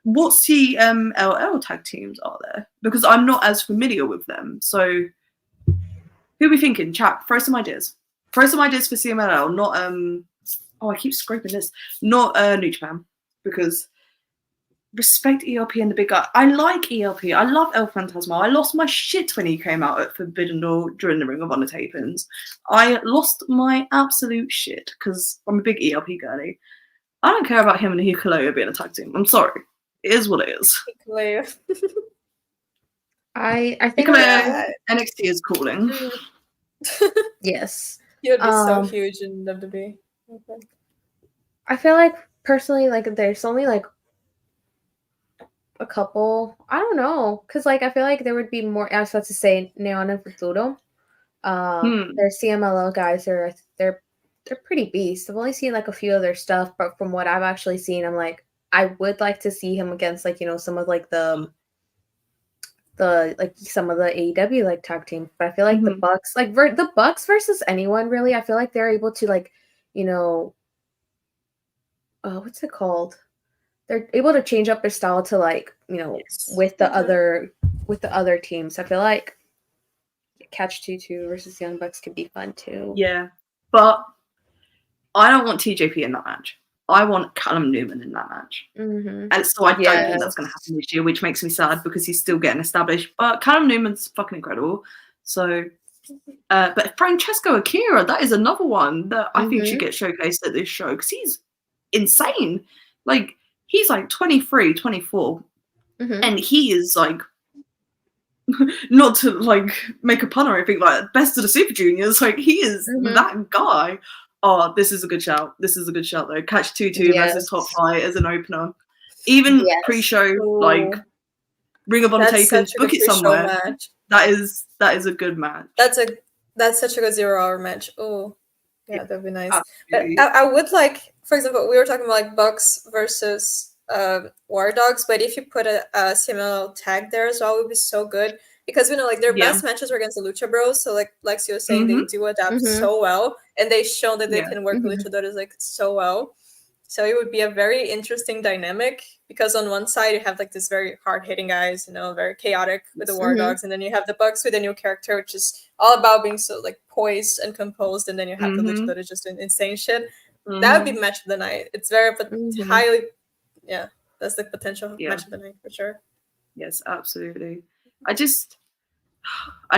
What CMLL tag teams are there? Because I'm not as familiar with them. So who are we thinking? Chat, throw some ideas. Throw some ideas for CMLL, not I keep scraping this. Not New Japan, because respect ELP and the big guy. I like ELP. I love El Fantasma. I lost my shit when he came out at Forbidden Door during the Ring of Honor tapings. I lost my absolute shit because I'm a big ELP girly. I don't care about him and Hikuleo being a tag team. I'm sorry. It is what it is. Hikuleo. I think NXT is calling. Yes. He would be so huge in WWE. Okay. I feel like personally, like there's only like a couple. I don't know, because like I feel like there would be more. I was about to say Neon and Futuro. Their CMLL guys are they're pretty beasts. I've only seen like a few of their stuff, but from what I've actually seen, I'm like, I would like to see him against like, you know, some of like the like some of the AEW like tag team. But I feel like the Bucks, like the Bucks versus anyone really, I feel like they're able to like, you know, what's it called? They're able to change up their style to like, you know, with the other teams. I feel like Catch 22 versus Young Bucks could be fun too. Yeah, but I don't want TJP in that match. I want Callum Newman in that match. And so I don't think that's going to happen this year, which makes me sad because he's still getting established. But Callum Newman's fucking incredible. So, but Francesco Akira, that is another one that I think should get showcased at this show because he's insane. Like, he's like 23, 24. And he is like, not to like make a pun or anything, like best of the Super Juniors. Like, he is that guy. Oh, this is a good shout. This is a good shout though. Catch 22 versus Top Flight as an opener. Even pre-show, like Ring of Honor tapings, book it somewhere. That is a good match. That's such a good 0 hour match. Oh, yeah, that'd be nice. But I would like, for example, we were talking about like Bucks versus War Dogs, but if you put a CMLL tag there as well, it would be so good. Because we know like their best matches were against the Lucha Bros. So like Lexi was saying, they do adapt so well, and they show that they can work with luchadores like so well. So it would be a very interesting dynamic because on one side you have like this very hard hitting guys, you know, very chaotic with the War Dogs, and then you have the Bucks with a new character, which is all about being so like poised and composed, and then you have the luchadores just insane shit. That would be match of the night. It's very highly, that's the potential match of the night for sure. Yes, absolutely. I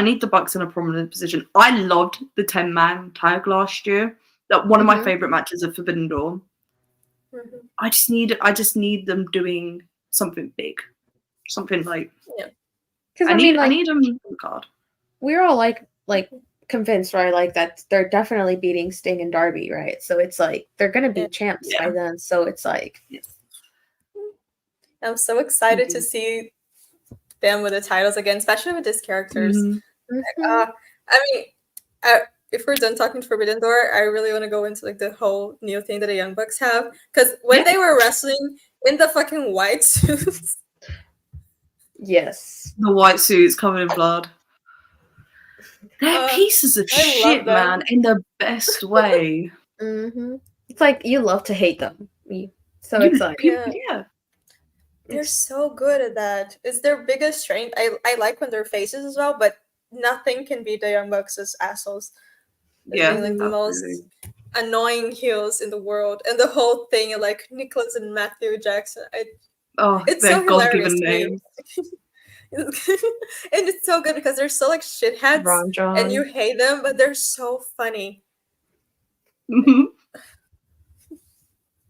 need the Bucks in a prominent position. I loved the 10-man tag last year. That one of my favorite matches of Forbidden Door. I just need them doing something big, something like. Yeah. Because I need them on the card. We're all like convinced, right? Like that they're definitely beating Sting and Darby, right? So it's like they're gonna be champs by then. So it's like. I'm so excited to see them with the titles again, especially with these characters. I mean, if we're done talking Forbidden Door, I really want to go into like the whole new thing that the Young Bucks have, because when they were wrestling in the fucking white suits, the white suits covered in blood, they're pieces of shit, man, in the best way. It's like you love to hate them, so it's like they're so good at that. It's their biggest strength. I like when they're faces as well, but nothing can beat the Young Bucks' assholes. They're like the most annoying heels in the world, and the whole thing, like Nicholas and Matthew Jackson. It's so hilarious to me. And it's so good because they're so like shitheads, and you hate them, but they're so funny.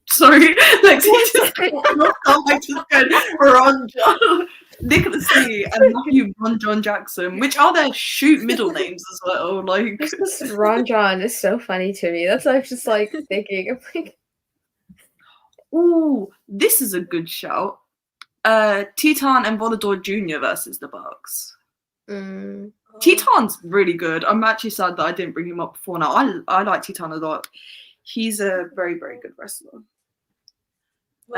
Sorry, Lexi just said Ron John, Nicholas C, and Matthew Ron John Jackson, which are their shoot middle names as well. Like, just Ron John is so funny to me. That's what I'm just like thinking. I'm like, ooh, this is a good shout. Teton and Volador Jr. versus the Bucks. Teton's really good. I'm actually sad that I didn't bring him up before now. I like Teton a lot. He's a very, very good wrestler. They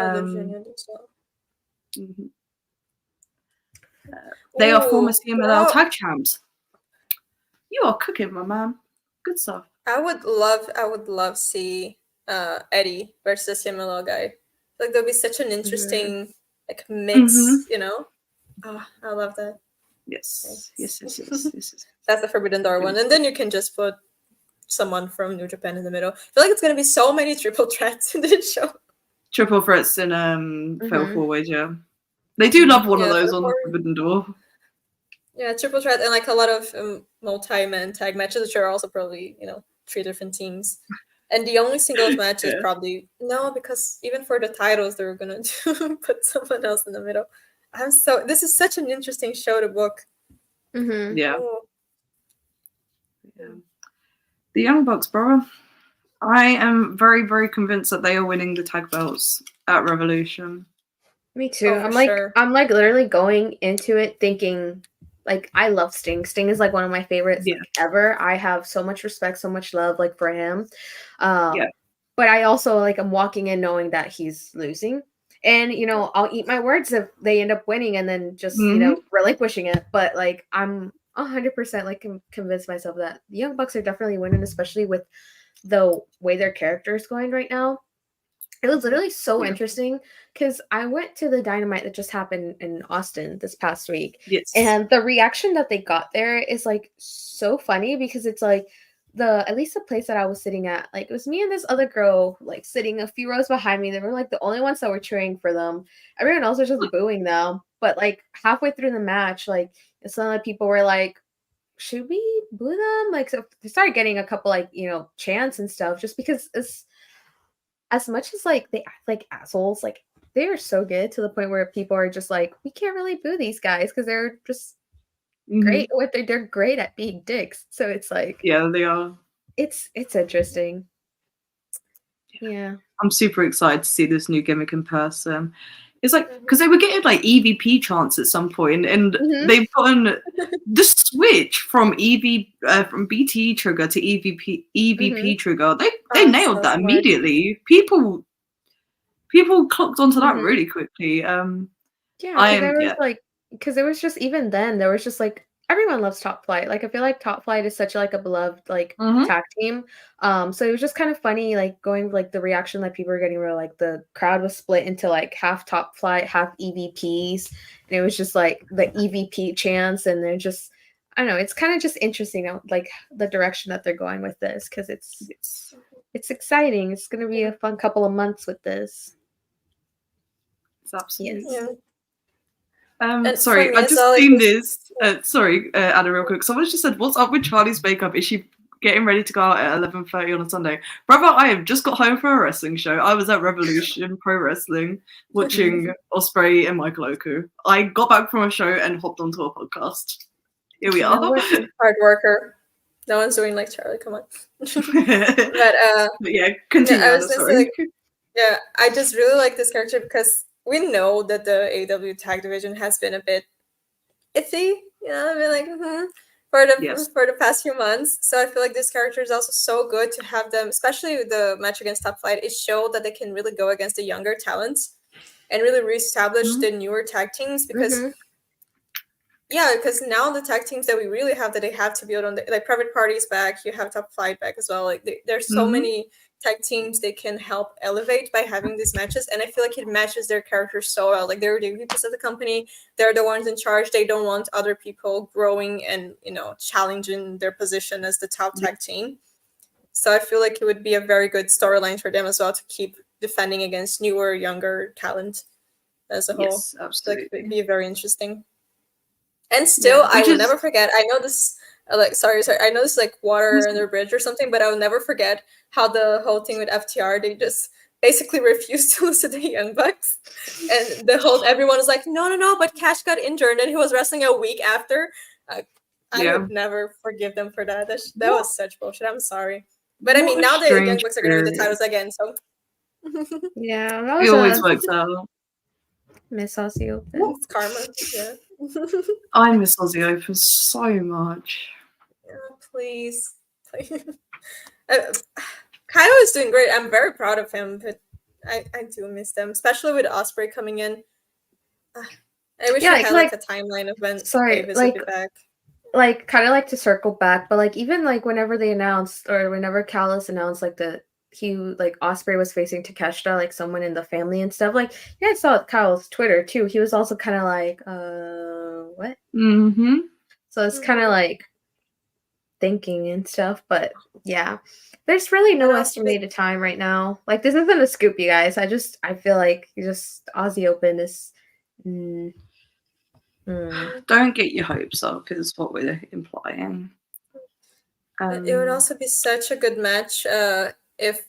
are former CMLL tag champs. You are cooking, my man. Good stuff. I would love see Eddie versus CMLL guy. Like that'd be such an interesting like mix, you know. Oh, I love that. Yes. That's the Forbidden Door one, and then you can just put someone from New Japan in the middle. I feel like it's gonna be so many triple threats in this show. Triple threats in Fatal 4-Way, yeah. They do love one of those on the Forbidden Door. Yeah, triple threat and like a lot of multi-man tag matches, which are also probably, you know, 3 different teams. And the only singles match is probably no, because even for the titles they're gonna put someone else in the middle. This is such an interesting show to book. Yeah. The Young Bucks, bro. I am very, very convinced that they are winning the tag belts at Revolution. Me too. I'm like literally going into it thinking like I love Sting. Sting is like one of my favorites Yeah. like ever. I have so much respect, so much love like for him. Yeah. But I also like I'm walking in knowing that he's losing. And you know, I'll eat my words if they end up winning and then just, you know, relinquishing it. But like I'm 100% like convinced myself that the Young Bucks are definitely winning, especially with the way their character is going right now. It was literally so interesting because I went to the Dynamite that just happened in Austin this past week. Yes. And the reaction that they got there is like so funny because it's like at least the place that I was sitting at, like it was me and this other girl like sitting a few rows behind me. They were like the only ones that were cheering for them. Everyone else was just booing them. But like halfway through the match, like some of the people were like, should we boo them? Like, so they started getting a couple like, you know, chants and stuff just because it's as much as like they act like assholes, like they are so good to the point where people are just like, we can't really boo these guys because they're just great. What they're great at being dicks. So it's like, yeah, they are. It's interesting. Yeah, I'm super excited to see this new gimmick in person. It's like because they were getting like EVP chants at some point, and they've gotten the switch from from BTE trigger to EVP trigger. They nailed that immediately. People clocked onto that really quickly. because it was just even then there was just like everyone loves Top Flight. Like I feel like Top Flight is such like a beloved like tag team. So it was just kind of funny like going like the reaction that people were getting where like the crowd was split into like half Top Flight, half EVPs, and it was just like the EVP chants, and they're just I don't know. It's kind of just interesting, like the direction that they're going with this because it's exciting. It's going to be a fun couple of months with this. It's absolutely. Yes. Sorry, I just seen this. Sorry, Anna, real quick. Someone just said, "What's up with Charlie's makeup? Is she getting ready to go out at 11:30 on a Sunday?" Brother, I have just got home from a wrestling show. I was at Revolution Pro Wrestling watching Ospreay and Michael Oku. I got back from a show and hopped onto a podcast. Here we are. Hard worker. No one's doing like Charlie. Come on. but yeah, continue. I was sorry. I just really like this character because we know that the AEW tag division has been a bit iffy, you know, I mean, like for the past few months. So I feel like this character is also so good to have them, especially the match against Top Flight. It showed that they can really go against the younger talents and really reestablish the newer tag teams because because now the tag teams that we really have that they have to build on, like Private Party's back, you have Top Flight back as well. Like there's so many tag teams they can help elevate by having these matches, and I feel like it matches their characters so well. Like they're the VPs of the company, they're the ones in charge. They don't want other people growing and challenging their position as the top tag team. So I feel like it would be a very good storyline for them as well to keep defending against newer, younger talent as a whole. Yes, absolutely. So it would be very interesting. And still, I will never forget. I know this. Sorry. I know this is like water under a bridge or something, but I will never forget how the whole thing with FTR. They just basically refused to lose to the Young Bucks, and everyone was like, no, but Cash got injured, and he was wrestling a week after. I would never forgive them for that. That was such bullshit. I'm sorry, but I mean, now the Young Bucks are going to win the titles again, so. Yeah, it always works out. Miss Aussie Open. It's karma. Yeah. I miss Aussie Open so much. Yeah, please. Kyle is doing great. I'm very proud of him, but I do miss them, especially with Ospreay coming in. I wish we had like a timeline of when Davis would be back. Like kind of like to circle back, but like even like whenever they announced or whenever Callis announced like Ospreay was facing Takeshita, like someone in the family and stuff. Like I saw Kyle's Twitter too. He was also kind of like, what? So it's kind of like thinking and stuff, but yeah, there's really no estimated time right now. Like this isn't a scoop, you guys. I feel like Aussie Open is. Don't get your hopes up, is what we're implying. It would also be such a good match if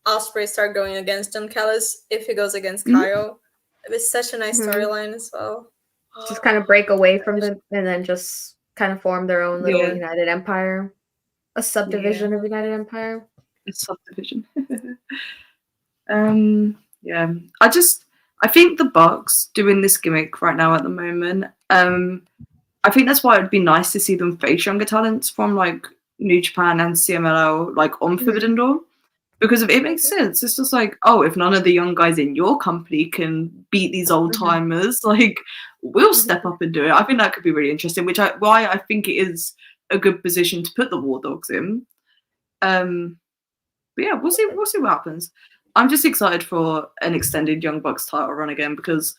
Ospreay start going against John Callis. If he goes against Kyle, it was such a nice storyline as well. Just kind of break away from them and then just kind of form their own little United Empire, a subdivision of United Empire. A subdivision. I think the Bucks doing this gimmick right now at the moment, I think that's why it'd be nice to see them face younger talents from like New Japan and CMLL like on Forbidden Door. Because it makes sense. It's just like, oh, if none of the young guys in your company can beat these old timers, like we'll step up and do it. I think that could be really interesting, why I think it is a good position to put the War Dogs in. But yeah, we'll see what happens. I'm just excited for an extended Young Bucks title run again because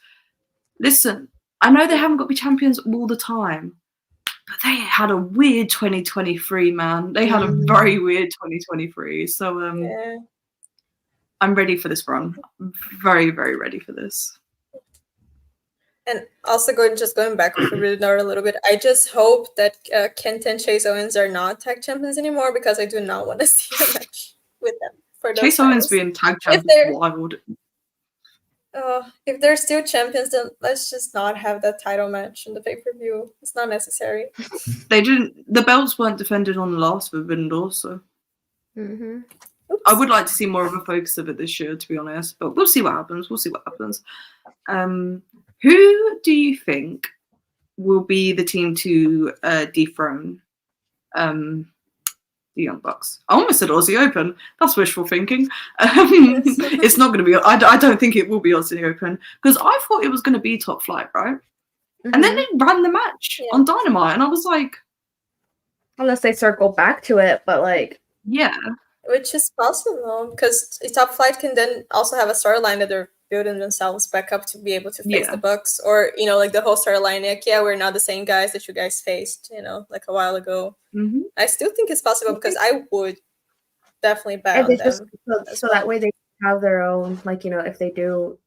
listen, I know they haven't got to be champions all the time, but they had a weird 2023, man. They had a very weird 2023. So I'm ready for this run. I'm very, very ready for this. And also going back a little bit, I just hope that Kent and Chase Owens are not tag champions anymore because I do not want to see a match with them for those Chase Owens being tag champion is wild. If they're still champions, then let's just not have that title match in the pay-per-view. It's not necessary. They didn't. The belts weren't defended on the last Forbidden Door, so I would like to see more of a focus of it this year, to be honest. But we'll see what happens. Who do you think will be the team to dethrone the Young Bucks? I almost said Aussie Open. That's wishful thinking. It's not going to be. I don't think it will be Aussie Open because I thought it was going to be Top Flight, right? And then they ran the match on Dynamite, and I was like, unless they circle back to it, but like, yeah, which is possible because Top Flight can then also have a storyline that they're building themselves back up to be able to face the Bucks, or like the whole storyline, like we're not the same guys that you guys faced, like a while ago. I still think it's possible because I would definitely bet on them. So that way they have their own, like if they do,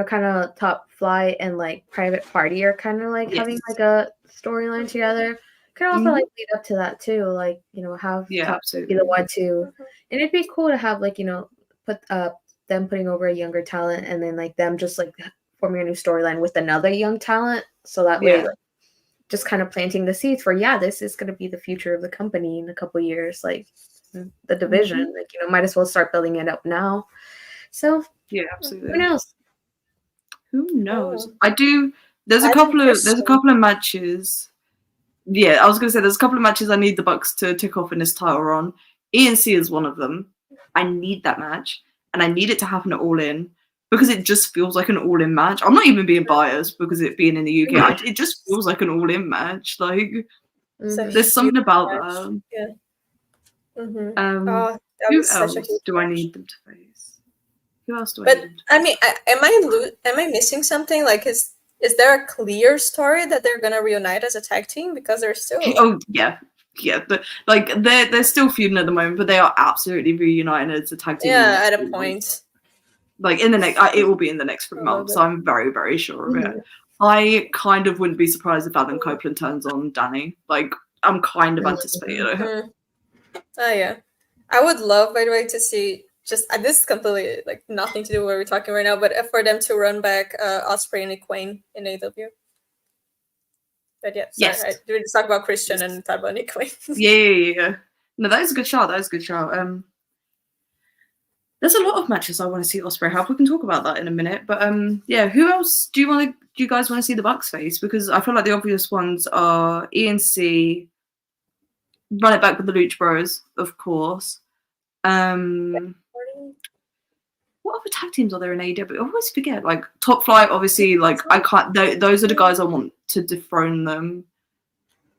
kind of Top Flight and like Private Party are kind of like having like a storyline together. Could also like lead up to that too, like have Top be the one to, and it'd be cool to have like put them putting over a younger talent and then like them just like forming a new storyline with another young talent, so that way like, just kind of planting the seeds for this is going to be the future of the company in a couple years, like the division, like might as well start building it up now. So absolutely. Who knows? There's a couple of matches. I was gonna say there's a couple of matches I need the Bucks to tick off in this title run. ENC is one of them. I need that match, and I need it to happen at All In because it just feels like an All In match. I'm not even being biased because it being in the UK. It just feels like an All In match. Like there's something about that. Who else do I need them to face? Who else do I need? I mean, am I missing something? Like, is there a clear story that they're gonna reunite as a tag team because they're still? They're still feuding at the moment, but they are absolutely reuniting as a tag team. At a point. Like in the next, it will be in the next 3 months. So I'm very, very sure of it. I kind of wouldn't be surprised if Adam Copeland turns on Danny. Like I'm kind of anticipating it. Oh yeah, I would love, by the way, to see. Just this is completely like nothing to do with what we're talking right now, but for them to run back Ospreay and Equine in AEW. But I did talk about Christian and talk about Equine. Yeah. No, that is a good shout. There's a lot of matches I want to see Ospreay have. We can talk about that in a minute. But who else do you guys want to see the Bucks face? Because I feel like the obvious ones are ENC, run it back with the Lucha Bros, of course. What other tag teams are there in AEW? I always forget. Like Top Flight, obviously. Like I can't. Those are the guys I want to dethrone them.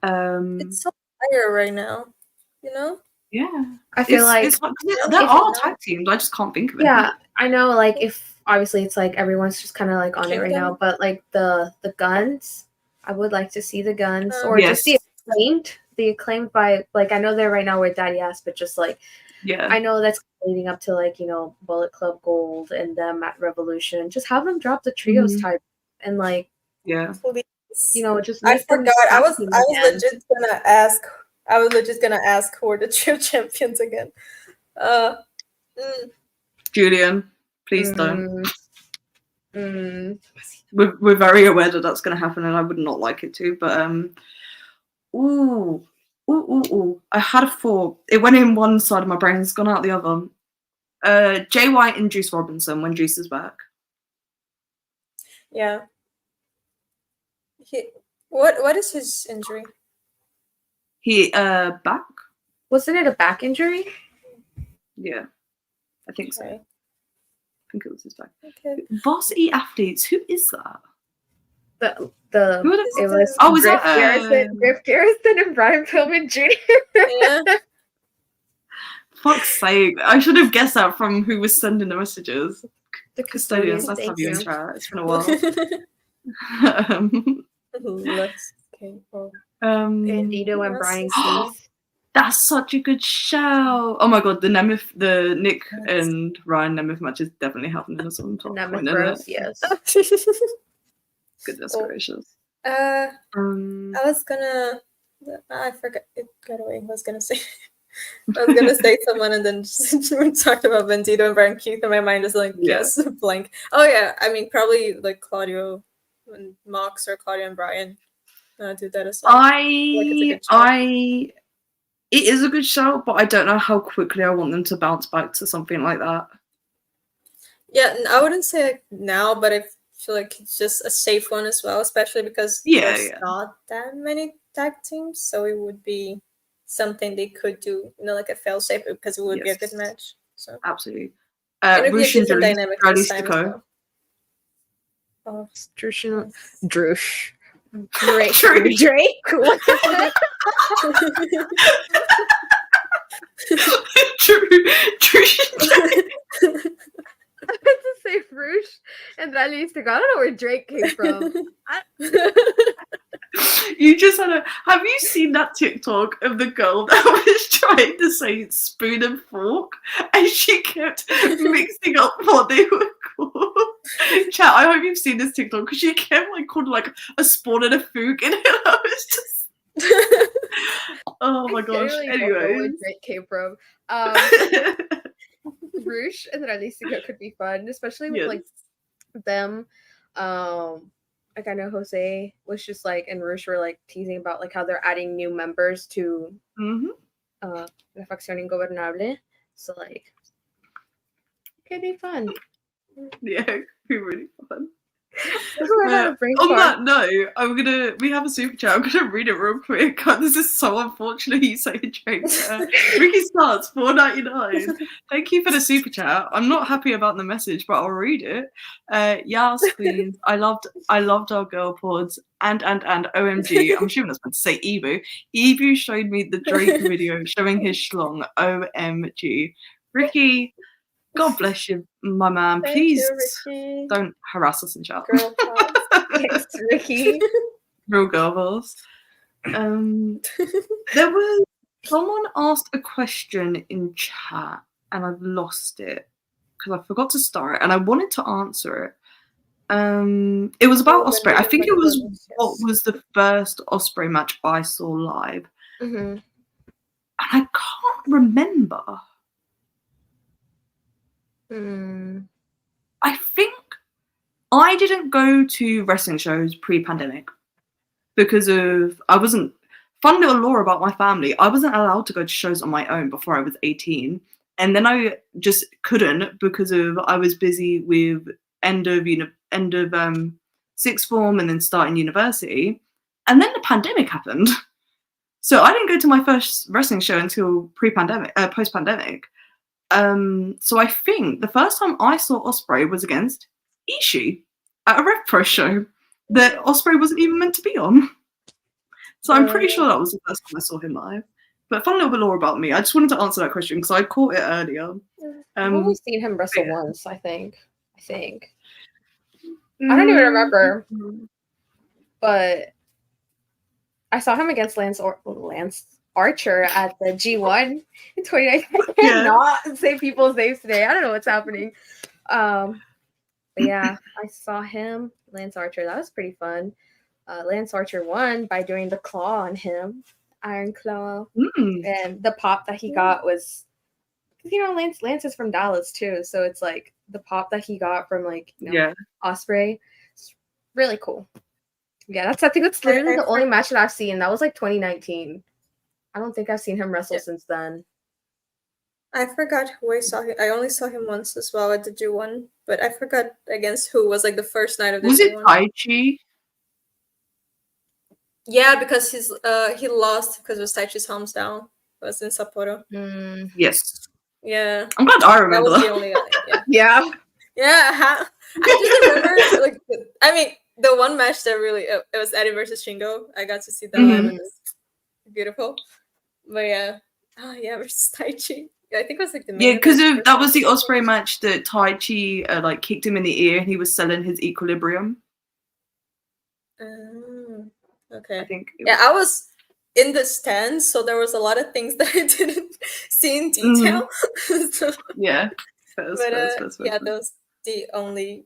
It's so fire right now, Yeah, I feel there are tag teams. I just can't think of it. Yeah, I know. Like if obviously it's like everyone's just kind of like on it right now, but like the Guns, I would like to see the Guns or just the acclaimed by like I know they're right now with Daddy Ass, but just like I know that's leading up to like Bullet Club Gold and them at Revolution. Just have them drop the trios type and like just I forgot. I was legit gonna ask. I was legit gonna ask who are the trio champions again. Julian, please don't. We're very aware that that's going to happen, and I would not like it to. But I had a thought. It went in one side of my brain. It's gone out the other. Jay White and Juice Robinson when Juice is back. Yeah. What is his injury? He back? Wasn't it a back injury? Yeah, I think so. Okay. I think it was his back. Okay. Varsity athletes. Who is that? The Who are the? it was Oh, is Griff that Garrison and Brian Pillman Jr. Yeah. Fuck's sake! I should have guessed that from who was sending the messages. The Custodians, nice to have thank you in you. chat. It's been a while. Let's go. Bandito and Brian Keith. That's such a good show. Oh my god, the Nick and Ryan Nemeth match is definitely happening at some point. Nemeth isn't Bros, it? yes. Goodness gracious. I was gonna. I forgot. It got away. I was gonna say. I was gonna say someone, and then just we talked about Bandito and Brian Keith, and my mind is like, yes, blank. Oh yeah, I mean probably like Claudio and Mox or Claudio and Brian do that as well. It is a good show, but I don't know how quickly I want them to bounce back to something like that. Yeah, I wouldn't say like now, but I feel like it's just a safe one as well, especially because there's not that many tag teams, so it would be something they could do, like a fail safe, because it would be a good match. So absolutely. And it'd be a Rush and different dynamic this time as Dralistico. well. Drush. Drake. What is it? I meant to say Rush and Dralistico. I don't know where Drake came from. You just have you seen that TikTok of the girl that was trying to say spoon and fork and she kept mixing up what they were called? Chat, I hope you've seen this TikTok because she kept calling like a spawn and a fook and I was just oh my gosh. Really anyway, don't know where Drake came from. Rush and Dralistico could be fun, especially with like them. Like I know Jose was just like and Rush were like teasing about like how they're adding new members to La Facción Ingobernable. So like it could be fun. Yeah, it could be really fun. On that note, we have a super chat. I'm gonna read it real quick. God, this is so unfortunate you say Drake. Ricky Starts $4.99. Thank you for the super chat. I'm not happy about the message, but I'll read it. Yes, queens. I loved our girl pods and OMG. I'm assuming that's meant to say Ebu. Ebu showed me the Drake video showing his schlong. OMG. Ricky, God bless you, my man. Please don't harass us in chat. Girl Yes, Ricky. Real girl boss. There was someone asked a question in chat and I've lost it because I forgot to start it and I wanted to answer it. It was about Osprey. I think it was what was the first Osprey match I saw live. And I can't remember. I think I didn't go to wrestling shows pre-pandemic because I wasn't. Fun little lore about my family. I wasn't allowed to go to shows on my own before I was 18, and then I just couldn't because I was busy with end of sixth form and then starting university, and then the pandemic happened. So I didn't go to my first wrestling show until post-pandemic. So I think the first time I saw Osprey was against Ishii at a Rev Pro show that Osprey wasn't even meant to be on. So I'm pretty sure that was the first time I saw him live. But fun little bit more about me. I just wanted to answer that question because I caught it earlier. I've only seen him wrestle once, I think. I don't even remember. But I saw him against Lance Archer at the G1 in 2019. I cannot say people's names today. I don't know what's happening. But yeah, I saw him, Lance Archer. That was pretty fun. Lance Archer won by doing the claw on him, Iron Claw. And the pop that he got was, Lance is from Dallas too. So it's like the pop that he got from Osprey. It's really cool. Yeah, I think that's literally the only match that I've seen. That was like 2019. I don't think I've seen him wrestle since then. I forgot who I saw him. I only saw him once as well at the G1, but I forgot against who was like the first night of the G1. Was it Tai Chi? Yeah, because he lost because of Taichi's thumbs down. It was in Sapporo. Yes. Yeah, I'm glad I that remember was that. the only yeah. Yeah. Yeah, I just remember like I mean the one match that really it was Eddie versus Shingo. I got to see that live. It was beautiful. But yeah, oh yeah, versus Taichi. Yeah, I think it was like the main Yeah, because event. that was the Osprey match that Tai Chi like kicked him in the ear and he was selling his equilibrium. Okay. I think. Yeah, I was in the stands, so there was a lot of things that I didn't see in detail. So, Yeah. yeah, that was the only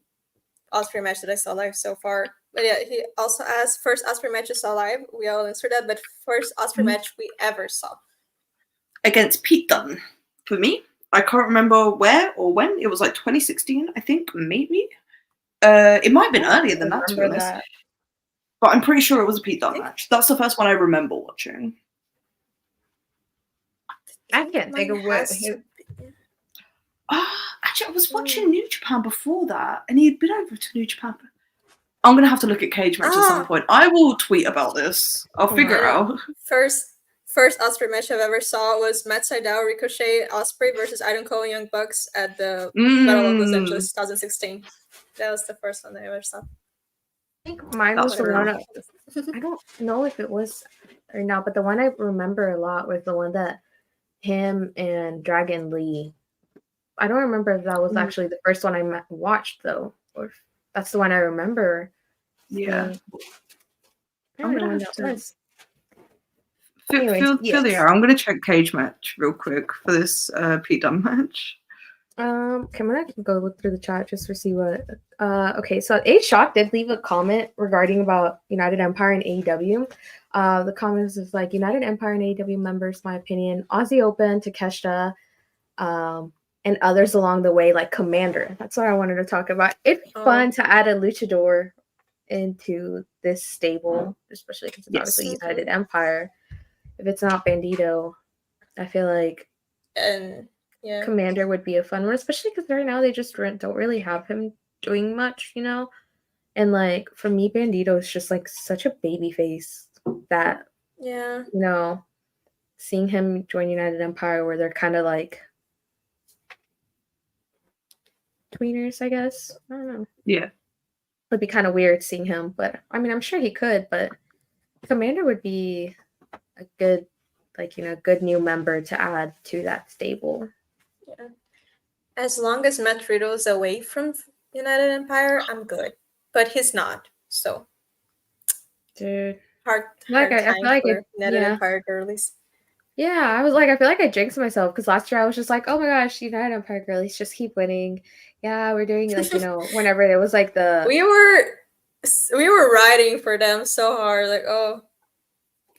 Osprey match that I saw live so far. But yeah, he also asked first Osprey match you saw live. We all answered that, but first Osprey match we ever saw. Against Pete Dunne. For me, I can't remember where or when. It was like 2016, I think, maybe. It might have been earlier than that, to be honest. But I'm pretty sure it was a Pete Dunne match. That's the first one I remember watching. I can't think of what. Actually, I was watching New Japan before that, and he had been over to New Japan. I'm going to have to look at Cage Match at some point. I will tweet about this. I'll figure it out. First Osprey match I've ever saw was Matt Sydal, Ricochet, Osprey versus Iron Cole and Young Bucks at the Battle of Los Angeles 2016. That was the first one I ever saw. I think mine was the one. I don't know if it was or not, but the one I remember a lot was the one that him and Dragon Lee. I don't remember if that was actually the first one I watched though, or if that's the one I remember. Yeah. I don't know when that was. Feel the air. I'm going to check Cage Match real quick for this Pete Dunne match. Can I go look through the chat just to see what? Okay, so A Shock did leave a comment regarding about United Empire and AEW. The comment is like United Empire and AEW members, my opinion, Aussie Open, Takeshita, and others along the way, like Commander. That's what I wanted to talk about. It'd be fun to add a luchador into this stable, especially because it's obviously United Empire. If it's not Bandito, I feel like Commander would be a fun one, especially because right now they just don't really have him doing much, you know? And like for me, Bandito is just like such a baby face that, you know, seeing him join United Empire where they're kind of like tweeners, I guess. I don't know. Yeah. It'd be kind of weird seeing him, but I mean, I'm sure he could, but Commander would be a good, like, you know, good new member to add to that stable. Yeah. As long as Matt Riddle is away from United Empire, I'm good. But he's not, so. Dude. Hard time for United Empire girlies. Yeah, I was like, I feel like I jinxed myself because last year I was just like, oh my gosh, United Empire girlies just keep winning. Yeah, we're doing like, you know, whenever it was like the we were riding for them so hard, like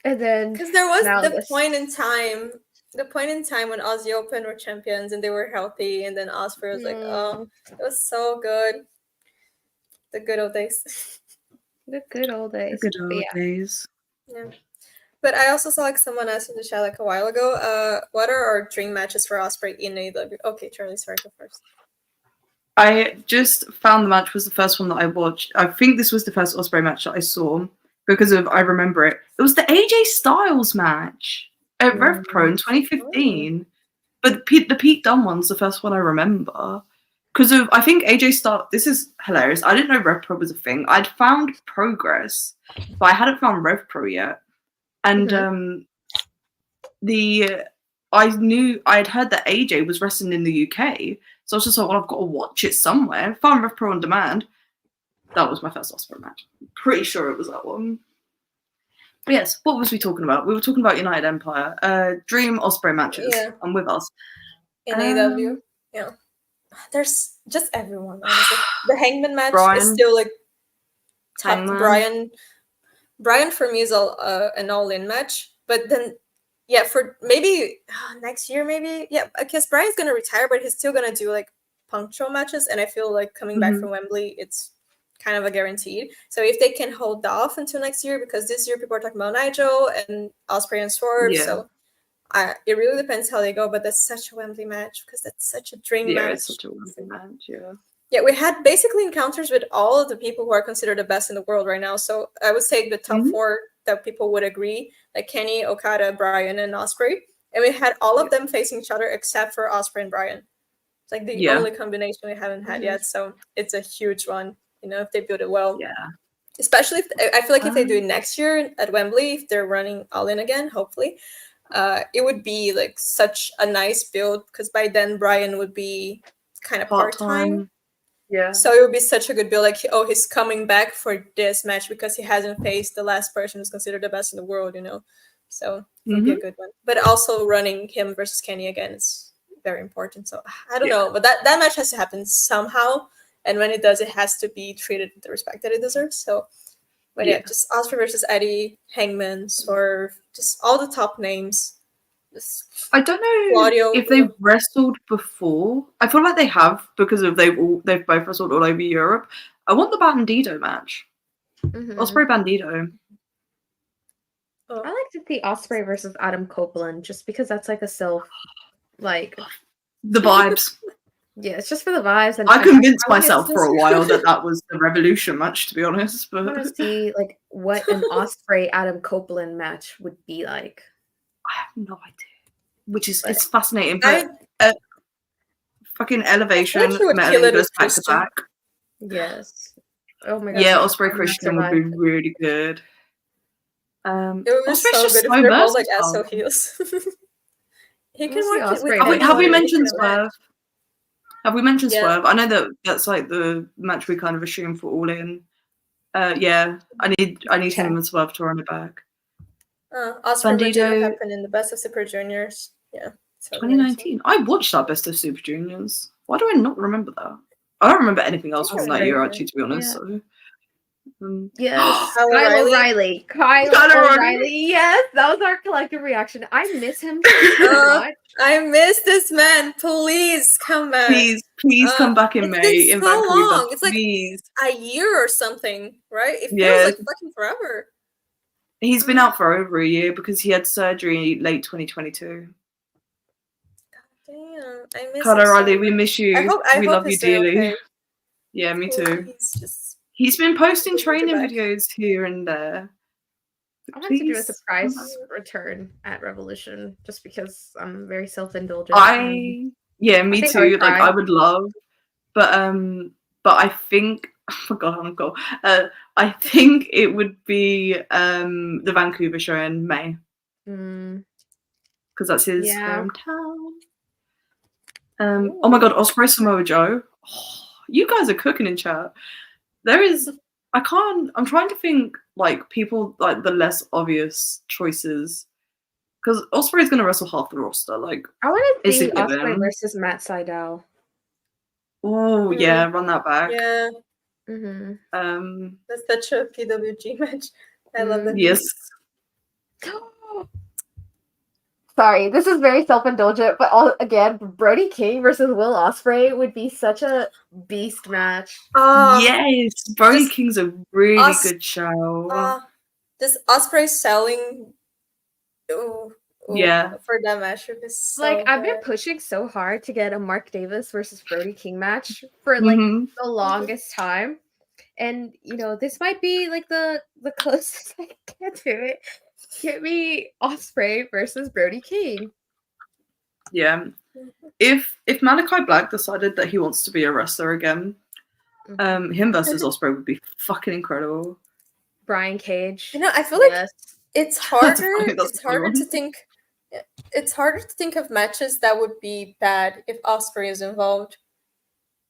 and then because there was the point in time when Aussie Open were champions and they were healthy, and then Osprey was like, oh, it was so good. The good old days. The good old days. The good old days. Yeah. But I also saw like someone asked in the chat like a while ago, what are our dream matches for Osprey in AEW? Okay, Charlie, sorry, go first. I just found the match was the first one that I watched. I think this was the first Osprey match that I saw because I remember it. It was the AJ Styles match at Rev Pro in 2015. But the Pete Dunne one's the first one I remember. Because I think AJ Styles, this is hilarious. I didn't know Rev Pro was a thing. I'd found Progress, but I hadn't found Rev Pro yet. And I'd heard that AJ was wrestling in the UK. So I was just like, well, I've got to watch it somewhere. Found Rev Pro on demand. That was my first Osprey match. Pretty sure it was that one. But yes, what was we talking about? We were talking about United Empire. Dream Osprey matches. Yeah. I'm with us. In AEW. Yeah. There's just everyone, honestly. The Hangman match is still like top to Brian. Brian for me is an all-in match. But then for maybe next year, maybe. Yeah, because Brian's gonna retire, but he's still gonna do like punctual matches, and I feel like coming back from Wembley, it's kind of a guaranteed. So if they can hold off until next year, because this year people are talking about Nigel and Osprey and Swerve, so it really depends how they go. But that's such a Wembley match because that's such a dream match. Yeah, it's such a Wembley match. Yeah, we had basically encounters with all of the people who are considered the best in the world right now. So I would say the top that people would agree, like Kenny, Okada, Bryan, and Ospreay. And we had all of them facing each other except for Ospreay and Bryan. It's like the only combination we haven't had yet. So it's a huge one, if they build it well. Yeah. Especially I feel like if they do it next year at Wembley, if they're running all in again, hopefully, it would be like such a nice build, because by then Bryan would be kind of part-time. Yeah. So it would be such a good build. Like, he's coming back for this match because he hasn't faced the last person who's considered the best in the world, So it would be a good one. But also running him versus Kenny again is very important. So I don't know, but that match has to happen somehow. And when it does, it has to be treated with the respect that it deserves. So, but just Ospreay versus Eddie, Hangman, Swerve, just all the top names. I don't know Claudio, if they've wrestled before. I feel like they have, because of they've both wrestled all over Europe. I want the Bandido match. Ospreay Bandido. I like to see Ospreay versus Adam Copeland, just because that's like a the vibes. Yeah, it's just for the vibes. And I convinced myself for a while that was the Revolution match, to be honest. But I want to see like what an Ospreay Adam Copeland match would be like. I have no idea. It's fascinating. But fucking Elevation, Metal goes back to back. Yes. Oh my god. Yeah, Ospreay Christian would be really good. It was so good if they're both like SO heels. He can work it with. Have we mentioned Swerve? Have we mentioned Swerve? I know that's like the match we kind of assume for All In. Yeah, I need him and Swerve to run it back. Ospreay Bandido happened in the Best of Super Juniors. Yeah. 2019. I watched that Best of Super Juniors. Why do I not remember that? I don't remember anything else from that year, actually, to be honest. So. Yes, Kyle O'Reilly. Kyle O'Reilly. Yes, that was our collective reaction. I miss him so much. I miss this man. Please come back. Please come back in May in Vancouver. Long. It's please. Like a year or something, right? It feels like fucking forever. He's been out for over a year because he had surgery late 2022. Damn, I miss Kyle O'Reilly, we miss you. We love you dearly. Okay. Yeah, me too. He's been posting training videos here and there. I want to do a surprise return at Revolution, just because I'm very self-indulgent. Me too. Like I would love, but I think oh my god, I'm cool. I think it would be the Vancouver show in May, because that's his hometown. Oh my god, Ospreay Samoa Joe. Oh, you guys are cooking in chat. I'm trying to think like people like the less obvious choices, because Ospreay's going to wrestle half the roster. Like, I want to see Ospreay versus Matt Sydal. Oh yeah, run that back. Yeah. That's such a PWG match. I love that. Yes. Sorry, this is very self-indulgent, but again, Brody King versus Will Ospreay would be such a beast match. Yes, Brody King's a really good show. This Ospreay selling, for that match is so I've been pushing so hard to get a Mark Davis versus Brody King match for the longest time, and this might be like the closest I get to it. Get me Ospreay versus Brody King. Yeah. If Malachi Black decided that he wants to be a wrestler again, him versus Ospreay would be fucking incredible. Brian Cage. I feel like it's harder. It's harder to think. It's harder to think of matches that would be bad if Ospreay is involved.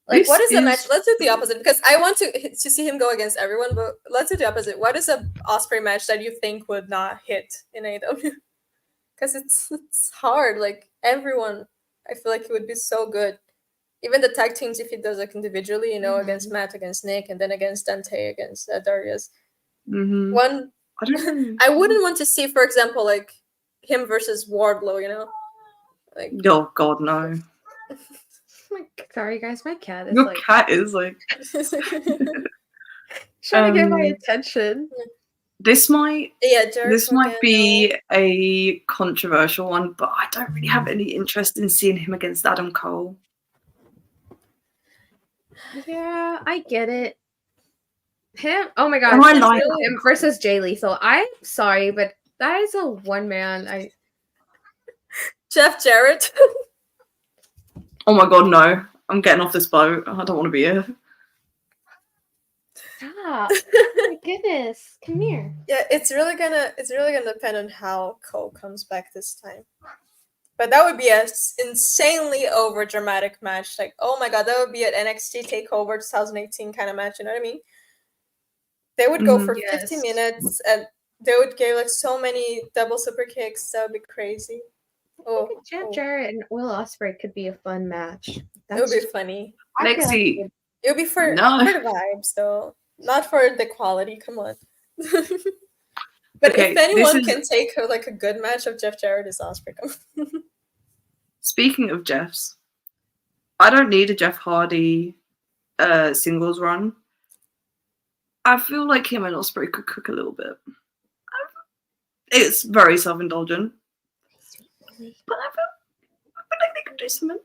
Like, what is the match? Let's do the opposite, because I want to see him go against everyone, but let's do the opposite. What is a Ospreay match that you think would not hit in AEW? Because it's hard. Like, everyone, I feel like it would be so good. Even the tag teams, if he does like individually, against Matt, against Nick, and then against Dante, against Darius. One, I wouldn't want to see, for example, like him versus Wardlow. Like, oh God, no. Sorry, guys, my cat is Your cat is like trying to get my attention. This might be a controversial one, but I don't really have any interest in seeing him against Adam Cole. Yeah, I get it. Him? Oh my Am gosh. I It's lying? really him versus Jay Lethal. I'm sorry, but that is a one man. Jeff Jarrett. Oh my god, no. I'm getting off this boat. I don't want to be here. Stop. Oh my goodness. Come here. Yeah, it's really gonna depend on how Cole comes back this time. But that would be a insanely over dramatic match. Like, oh my god, that would be an NXT Takeover 2018 kind of match. You know what I mean? They would go for 50 Yes. minutes, and they would give like so many double super kicks. That would be crazy. Oh, Jeff Jarrett and Will Ospreay could be a fun match. it That's would be funny. I feel like Lexi. It would be for No. the vibes, though, not for the quality. Come on. But Okay, if anyone this is- can take like a good match of Jeff Jarrett, is Ospreay. Speaking of Jeffs, I don't need a Jeff Hardy singles run. I feel like him and Ospreay could cook a little bit. It's very self-indulgent. But I feel like they could do something.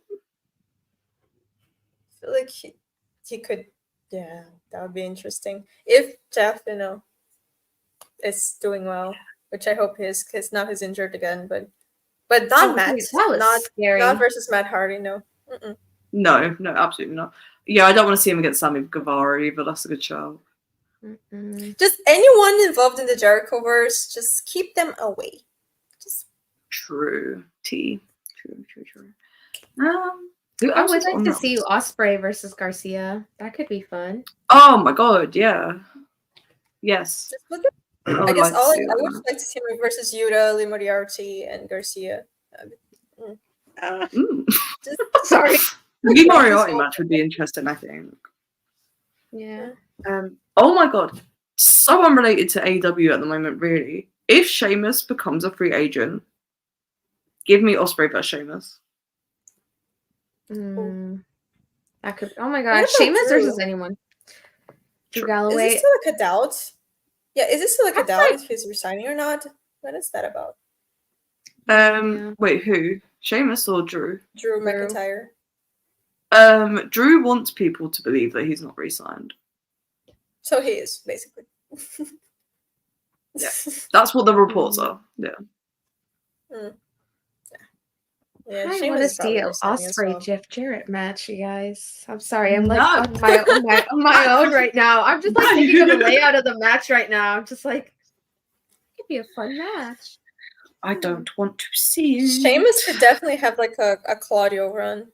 I feel like he could, yeah, that would be interesting. If Jeff, is doing well, which I hope he is, because now he's injured again, but not Matt. That was scary. Not versus Matt Hardy, no. Mm-mm. No, absolutely not. Yeah, I don't want to see him against Sammy Guevara either. That's a good show. Just anyone involved in the Jerichoverse, just keep them away. Just True. True. I would like to see Ospreay versus Garcia. That could be fun. Oh my god, yeah. Yes. just look at, I guess I would like to see him versus Yuta, Lee Moriarty, and Garcia. Sorry. The Moriarty match would be interesting, I think. Yeah. Oh my god. So unrelated to AEW at the moment, really. If Sheamus becomes a free agent, give me Ospreay versus Sheamus. That could. Oh my god, Sheamus versus anyone. Drew Galloway. Is this still like a doubt? Yeah, is this still like a doubt if he's resigning or not? What is that about? Wait, who? Sheamus or Drew? Drew McIntyre. Drew wants people to believe that he's not re-signed. So he is, basically. Yeah, that's what the reports are. Yeah. Yeah, I want to see an Ospreay Jeff Jarrett match, you guys. I'm sorry, I'm like on my own right now. I'm just like thinking of the layout of the match right now. I'm just like, it could be a fun match. I don't want to see it. Sheamus could definitely have like a Claudio run.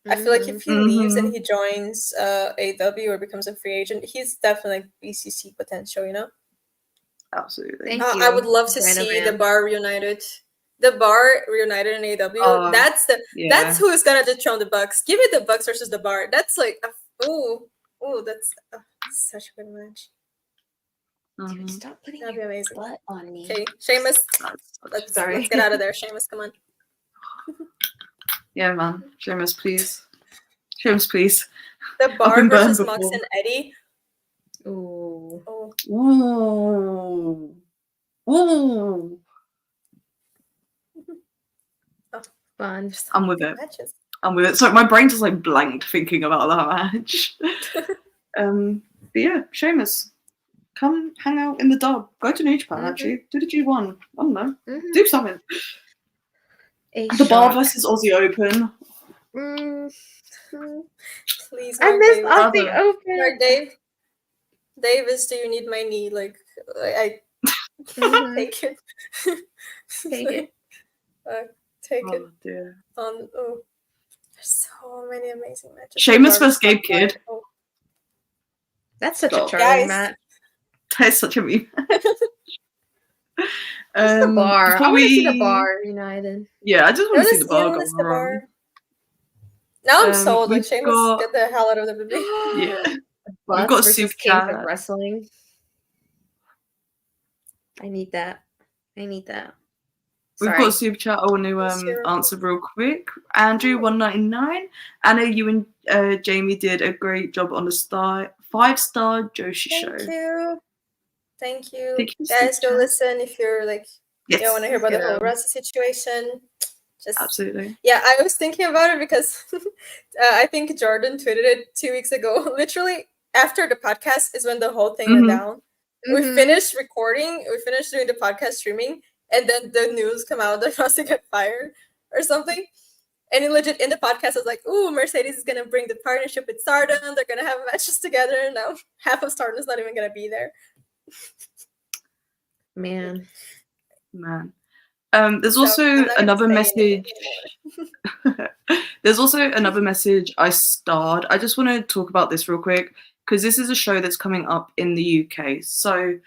I feel like if he leaves and he joins AEW or becomes a free agent, he's definitely like BCC potential, Absolutely. Thank you. I would love to see the Bar reunited. The Bar reunited in AEW. That's who is gonna dethrone the Bucks. Give it the Bucks versus the Bar. That's like that's such a good match. Dude, stop putting That'd be amazing. butt on me. Okay, Sheamus. Let's get out of there. Sheamus, come on. Yeah, man. Sheamus, please. Sheamus, please. The Bar versus Mox and Eddie. Ooh. Oh. Ooh. Ooh. Fun. I'm with it. Matches. I'm with it. So my brain just like blanked thinking about that match. But yeah, Sheamus. Come hang out in the dub. Go to New Japan, actually. Do the G1. I don't know. Do something. The Bar versus Aussie Open. Please, I missed Aussie Open. Mark Davis, do you need my knee? Like I take it. Take it. Take it. Dear. There's so many amazing matches. Sheamus versus Gabe Kidd. That's such a charming match. That's such a meme. The Bar. I want to see the Bar united. Yeah, I just want to see the Bar go wrong. Now I'm sold. Like Sheamus, get the hell out of the movie. Yeah. We've got Super King of Wrestling. I need that. We've got a super chat I want to answer real quick. Andrew 199. Anna, you and Jamie did a great job on the 5-star Joshi show. Thank you. Guys, go listen if you're like you want to hear about the whole Rusty situation. Just absolutely. Yeah, I was thinking about it because I think Jordan tweeted it 2 weeks ago. Literally after the podcast is when the whole thing went Mhm. down. We finished recording, we finished doing the podcast streaming, and then the news come out that Rossi got fired or something. And legit in the podcast, I was like, "Ooh, Mercedes is gonna bring the partnership with Stardom. They're gonna have matches together." Now half of Stardom is not even gonna be there. Man. There's So also I'm not gonna another say message. anything anymore. There's also another message I starred. I just want to talk about this real quick because this is a show that's coming up in the UK. So,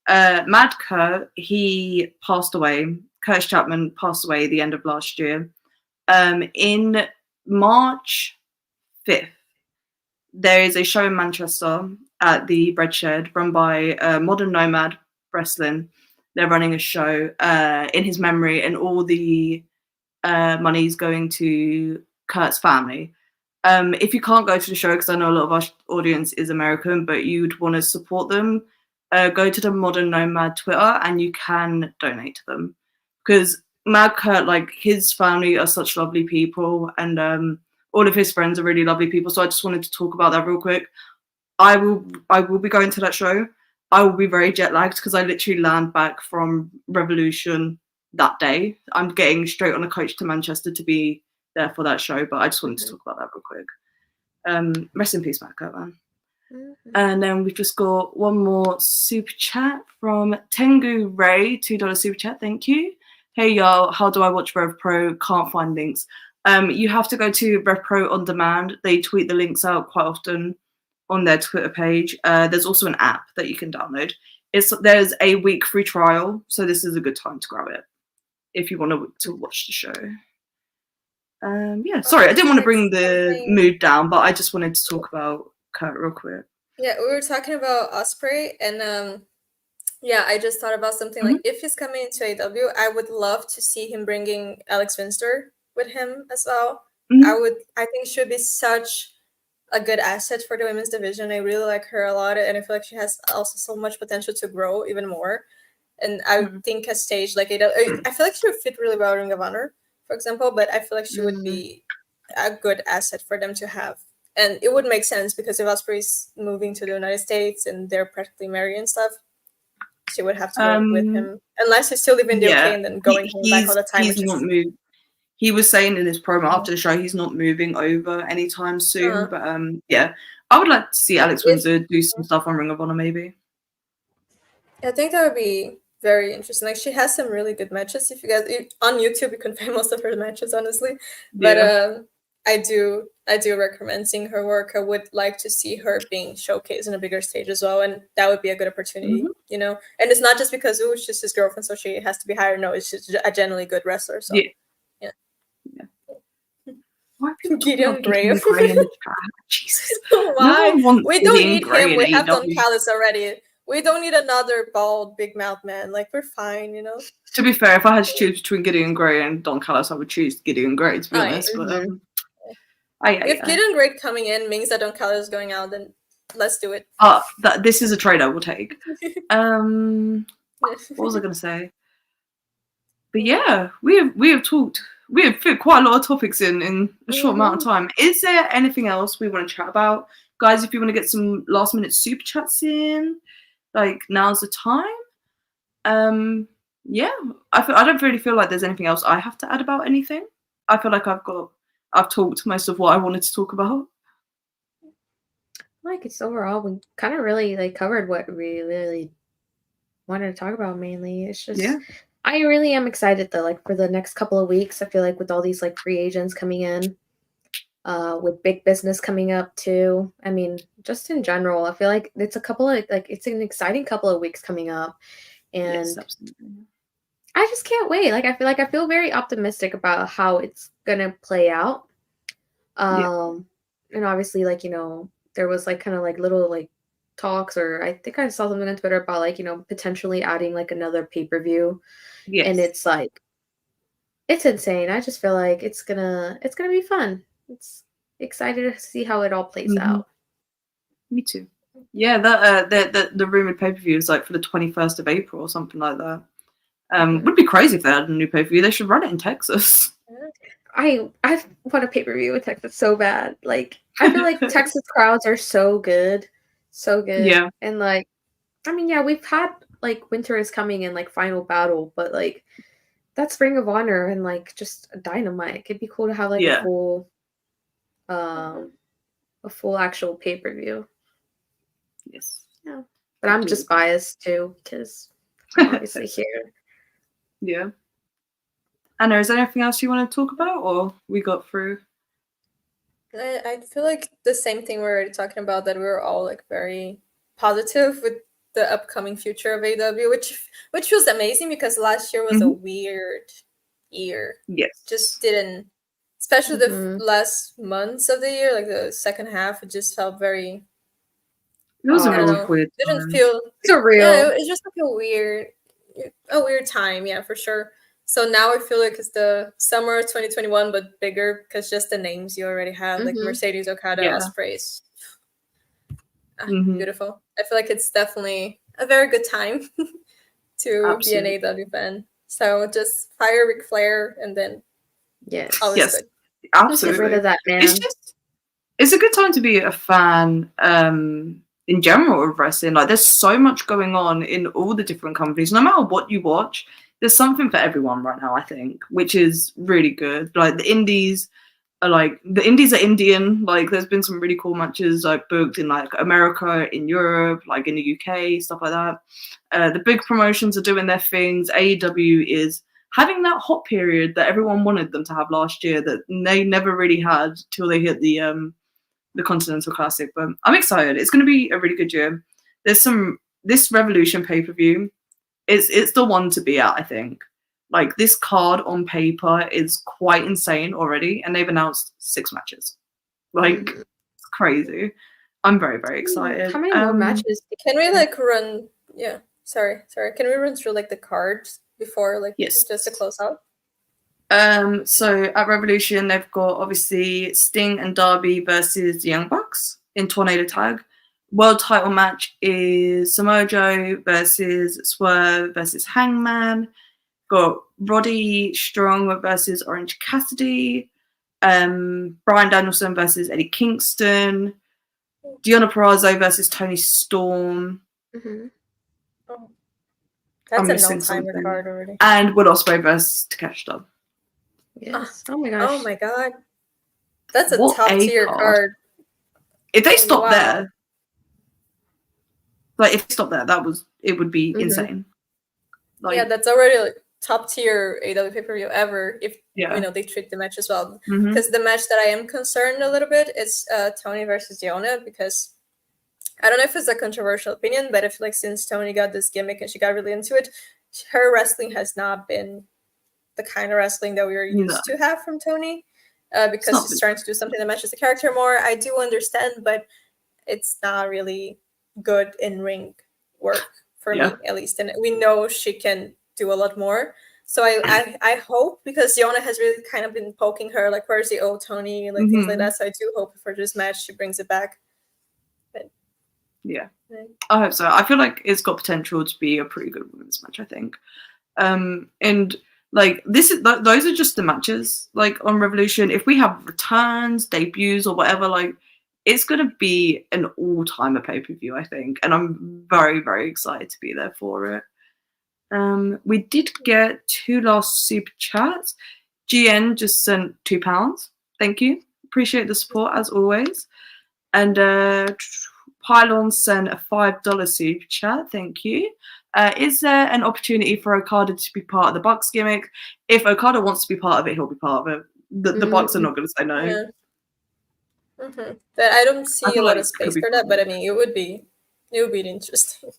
Mad Kurt, he passed away. Curtis Chapman passed away at the end of last year. In March 5th, there is a show in Manchester at the Bread Shed run by Modern Nomad Wrestling. They're running a show in his memory, and all the money's going to Kurt's family. If you can't go to the show, because I know a lot of our audience is American, but you'd want to support them, go to the Modern Nomad Twitter and you can donate to them. Because Mad Kurt, like, his family are such lovely people, and all of his friends are really lovely people. So I just wanted to talk about that real quick. I will be going to that show. I will be very jet lagged because I literally land back from Revolution that day. I'm getting straight on a coach to Manchester to be there for that show, but I just wanted to talk about that real quick. Rest in peace, Matt Kirkman. And then we've just got one more super chat from Tengu Ray, $2 super chat, thank you. Hey y'all, how do I watch Rev Pro? Can't find links. You have to go to Rev Pro On Demand. They tweet the links out quite often on their Twitter page. There's also an app that you can download. There's a week free trial, so this is a good time to grab it if you want to watch the show. Yeah, sorry, I didn't want to bring the mood down, but I just wanted to talk about Kurt real quick. Yeah, we were talking about Ospreay, and yeah, I just thought about something like if he's coming into AEW, I would love to see him bringing Alex Winster with him as well. I think she would be such a good asset for the women's division. I really like her a lot, and I feel like she has also so much potential to grow even more. And I think a stage like AEW, I feel like she would fit really well in Ring of Honor, for example, but I feel like she would be a good asset for them to have. And it would make sense because if Ospreay's moving to the United States and they're practically married and stuff, she would have to go with him. Unless he's still living in the UK and then going back all the time. He's not moved. He was saying in his promo after the show he's not moving over anytime soon. But yeah, I would like to see Alex Windsor do some stuff on Ring of Honor maybe. I think that would be very interesting. Like, she has some really good matches. If you guys on YouTube, you can find most of her matches, honestly. But I do recommend seeing her work. I would like to see her being showcased in a bigger stage as well, and that would be a good opportunity, you know. And it's not just because she's his girlfriend, so she has to be hired. No, it's just a genuinely good wrestler. So yeah. Gideon Gray. Jesus. Why? No we don't need him. We have Don Callis already. We don't need another bald, big mouth man. Like, we're fine, you know? To be fair, if I had to choose between Gideon Gray and Don Callis, I would choose Gideon Gray, to be honest. But if Gideon Gray coming in means that Don Callis is going out, then let's do it. This is a trade I will take. What was I going to say? But yeah, we have fit quite a lot of topics in a short amount of time. Is there anything else we want to chat about? Guys, if you want to get some last minute super chats in, like, now's the time. Yeah, I don't really feel like there's anything else I have to add about anything. I feel like I've talked most of what I wanted to talk about. Like, it's overall, we kind of really covered what we really wanted to talk about mainly. It's just, I really am excited though, like, for the next couple of weeks. I feel like with all these like free agents coming in, with big business coming up too. I mean, just in general, I feel like it's it's an exciting couple of weeks coming up, and I just can't wait. Like, I feel very optimistic about how it's gonna play out. And obviously, like, you know, there was like kind of like little like talks, or I think I saw something on Twitter about, like, you know, potentially adding like another pay-per-view. And it's like, it's insane. I just feel like it's gonna be fun. It's excited to see how it all plays out. Me too. Yeah, that the rumored pay-per-view is like for the 21st of April or something like that. Would be crazy if they had a new pay-per-view. They should run it in Texas. I want a pay-per-view in Texas so bad. Like, I feel like Texas crowds are so good So good. Yeah. And like, I mean, yeah, we've had like Winter is Coming and like Final Battle, but like that's Ring of Honor and like just Dynamite. It'd be cool to have like Yeah. a full actual pay-per-view. Yes. Yeah. But I'm just biased too, because I'm obviously here. Yeah. Anna, is there anything else you want to talk about, or we got through? I feel like the same thing we're already talking about, that we were all like very positive with the upcoming future of AEW, which was amazing because last year was a weird year. Yes. Just didn't, especially the last months of the year, like the second half, it just felt very. It was a I don't really know. weird. Didn't feel. Surreal. Yeah, it was just like a weird time. Yeah, for sure. So now I feel like it's the summer of 2021, but bigger because just the names you already have, like Mercedes, Okada, Ospreay's. Beautiful. I feel like it's definitely a very good time to be an AEW fan. So just fire Ric Flair and then always good. Absolutely. Get rid of that man. It's a good time to be a fan in general of wrestling. Like, there's so much going on in all the different companies. No matter what you watch, there's something for everyone right now, I think, which is really good. Like, the indies are Indian. Like, there's been some really cool matches like booked in like America, in Europe, like in the UK, stuff like that. The big promotions are doing their things. AEW is having that hot period that everyone wanted them to have last year that they never really had till they hit the Continental Classic. But I'm excited. It's going to be a really good year. This Revolution pay-per-view, it's the one to be at, I think. Like, this card on paper is quite insane already, and they've announced 6 matches. Like, it's crazy. I'm very, very excited. How many more matches? Can we like run? Yeah, sorry. Can we run through like the cards before, like, just to close out? So at Revolution, they've got obviously Sting and Darby versus the Young Bucks in Tornado Tag. World title match is Samoa Joe versus Swerve versus Hangman. Got Roddy Strong versus Orange Cassidy. Brian Danielson versus Eddie Kingston. Deonna Purrazzo versus Tony Storm. Oh, that's a no-timer card already. And Will Ospreay versus Takeshi Dub. Yes. Oh my gosh. Oh my god. That's a top-tier card. If they stop there, like, if they stop there, it would be insane. Like, yeah, that's already like top-tier AEW pay-per-view ever if they treat the match as well. Because the match that I am concerned a little bit is Tony versus Deonna, because I don't know if it's a controversial opinion, but I feel like since Tony got this gimmick and she got really into it, her wrestling has not been the kind of wrestling that we were used to have from Tony, because she's trying to do something that matches the character more. I do understand, but it's not really good in ring work for me, at least. And we know she can do a lot more. So I hope, because Deonna has really kind of been poking her, like, where's the old Tony, like things like that. So I do hope for this match she brings it back. But yeah, I hope so. I feel like it's got potential to be a pretty good women's match, I think. And like, those are just the matches, like, on Revolution. If we have returns, debuts, or whatever, like, it's gonna be an all-timer pay-per-view, I think, and I'm very, very excited to be there for it. We did get 2 last super chats. GN just sent £2. Thank you. Appreciate the support as always. And Pylon sent a $5 super chat. Thank you. Is there an opportunity for Okada to be part of the Bucks gimmick? If Okada wants to be part of it, he'll be part of it. The Bucks are not going to say no. Yeah. But I don't see a lot of space for that. But I mean, it would be interesting.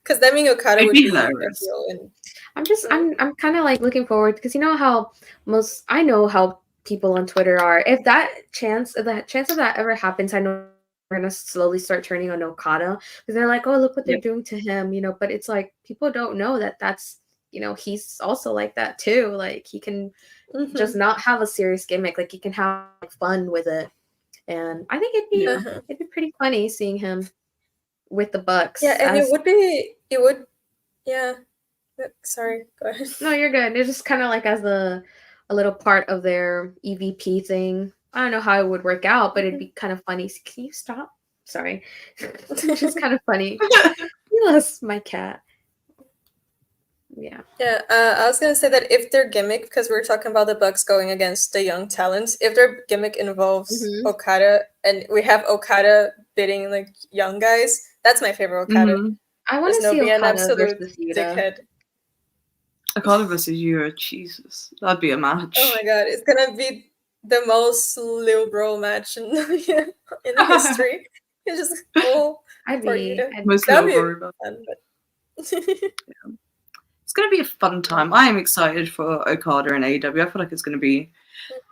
Because that means Okada would be a heel. I'm kind of like looking forward, because you know how I know how people on Twitter are. If the chance of that ever happens, I know we're gonna slowly start turning on Okada, because they're like, oh, look what they're doing to him, but it's like, people don't know that's he's also like that too. Like, he can just not have a serious gimmick, like he can have fun with it. And I think it'd be pretty funny seeing him with the Bucks. Yeah, and sorry, go ahead. No, you're good. It's just kind of like as a little part of their EVP thing. I don't know how it would work out, but it'd be kind of funny. Can you stop Sorry. Which is kind of funny. Yes, my cat. Yeah. Yeah, I was gonna say that if their gimmick, because we were talking about the Bucks going against the young talents, if their gimmick involves Okada and we have Okada beating like young guys, that's my favorite Okada. I want to There's no see being an Okada absolute versus Yuta. dickhead. Okada versus Yuta, Jesus, that'd be a match. Oh my god, it's gonna be the most Lil Bro match in in history. It's just I'd for be Yuta. Most That'd Lil be Bro. fun, but It's going to be a fun time. I am excited for Okada and AEW. I feel like it's going to be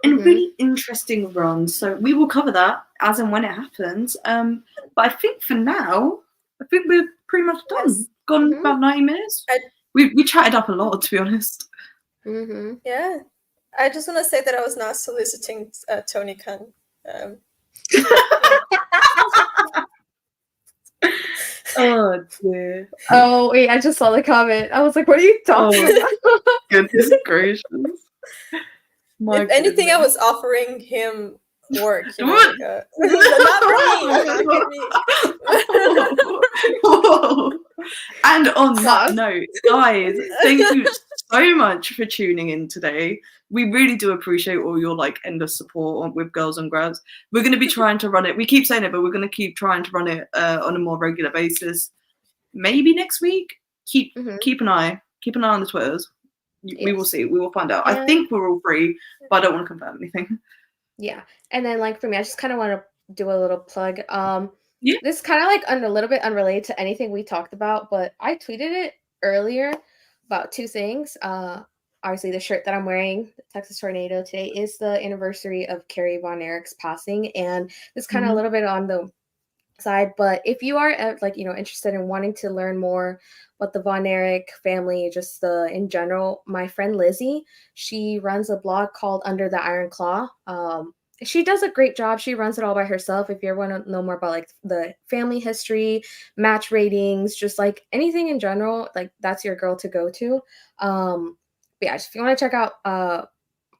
a really interesting run. So we will cover that as and when it happens. But I think for now, I think we're pretty much done. Yes. Gone about 90 minutes. We chatted up a lot, to be honest. Yeah. I just want to say that I was not soliciting Tony Khan. Oh dear. Oh wait, I just saw the comment. I was like, "What are you talking about?" Goodness gracious! If anything, I was offering him work. You know, What? like, not for me. And on that note, guys, thank you so much for tuning in today. We really do appreciate all your like endless support with Girls on Grabs. We're going to be trying to run it. We keep saying it, but we're going to keep trying to run it on a more regular basis. Maybe next week. Keep an eye on the Twitters. We will see. We will find out. I think we're all free, but I don't want to confirm anything. Yeah, and then like for me, I just kind of want to do a little plug. This is kind of like a little bit unrelated to anything we talked about, but I tweeted it earlier about two things. Obviously, the shirt that I'm wearing, the Texas Tornado, today is the anniversary of Kerry Von Erich's passing, and it's kind of a little bit on the side. But if you are interested in wanting to learn more about the Von Erich family, just in general, my friend Lizzie, she runs a blog called Under the Iron Claw. She does a great job. She runs it all by herself. If you ever want to know more about like the family history, match ratings, just like anything in general, like that's your girl to go to. But yeah, if you want to check out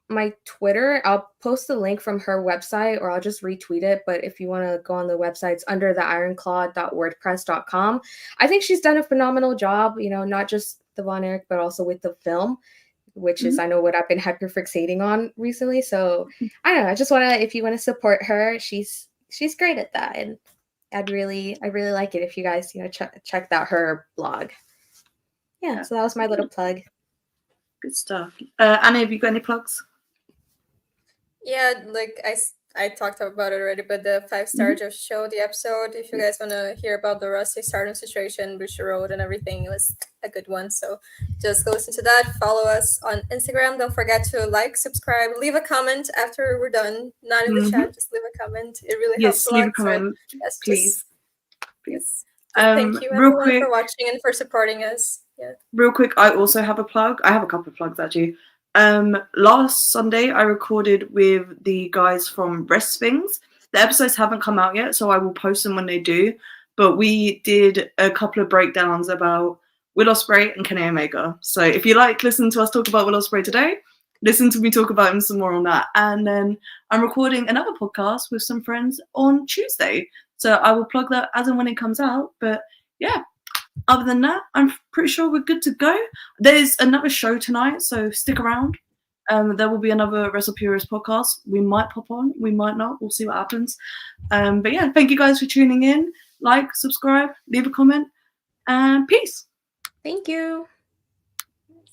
my Twitter, I'll post the link from her website or I'll just retweet it. But if you want to go on the website, it's undertheironclaw.wordpress.com. I think she's done a phenomenal job, not just the Von Erich, but also with the film, which is, I know, what I've been hyperfixating on recently. So I don't know. I just want to, if you want to support her, she's great at that. And I really like it if you guys, check out her blog. Yeah. So that was my little plug. Good stuff. Annie, have you got any plugs? Yeah, like I talked about it already, but the 5-star just showed the episode. If you guys want to hear about the Rusty Stardom situation, Bushy Road and everything, it was a good one. So just go listen to that. Follow us on Instagram. Don't forget to like, subscribe, leave a comment after we're done. Not in the chat, just leave a comment. It really helps a lot. Leave a comment, please. Yes. Thank you everyone for watching and for supporting us. Yeah. Real quick, I also have a plug. I have a couple of plugs actually. Last Sunday I recorded with the guys from Rest Things. The episodes haven't come out yet, so I will post them when they do. But we did a couple of breakdowns about Will Ospreay and Kenny Omega. So if you like listening to us talk about Will Ospreay today, listen to me talk about him some more on that. And then I'm recording another podcast with some friends on Tuesday. So I will plug that as and when it comes out. But yeah. Other than that, I'm pretty sure we're good to go. There's another show tonight, so stick around. There will be another Wrestle Purist podcast. We might pop on, we might not. We'll see what happens. But yeah, thank you guys for tuning in. Like, subscribe, leave a comment, and peace. Thank you.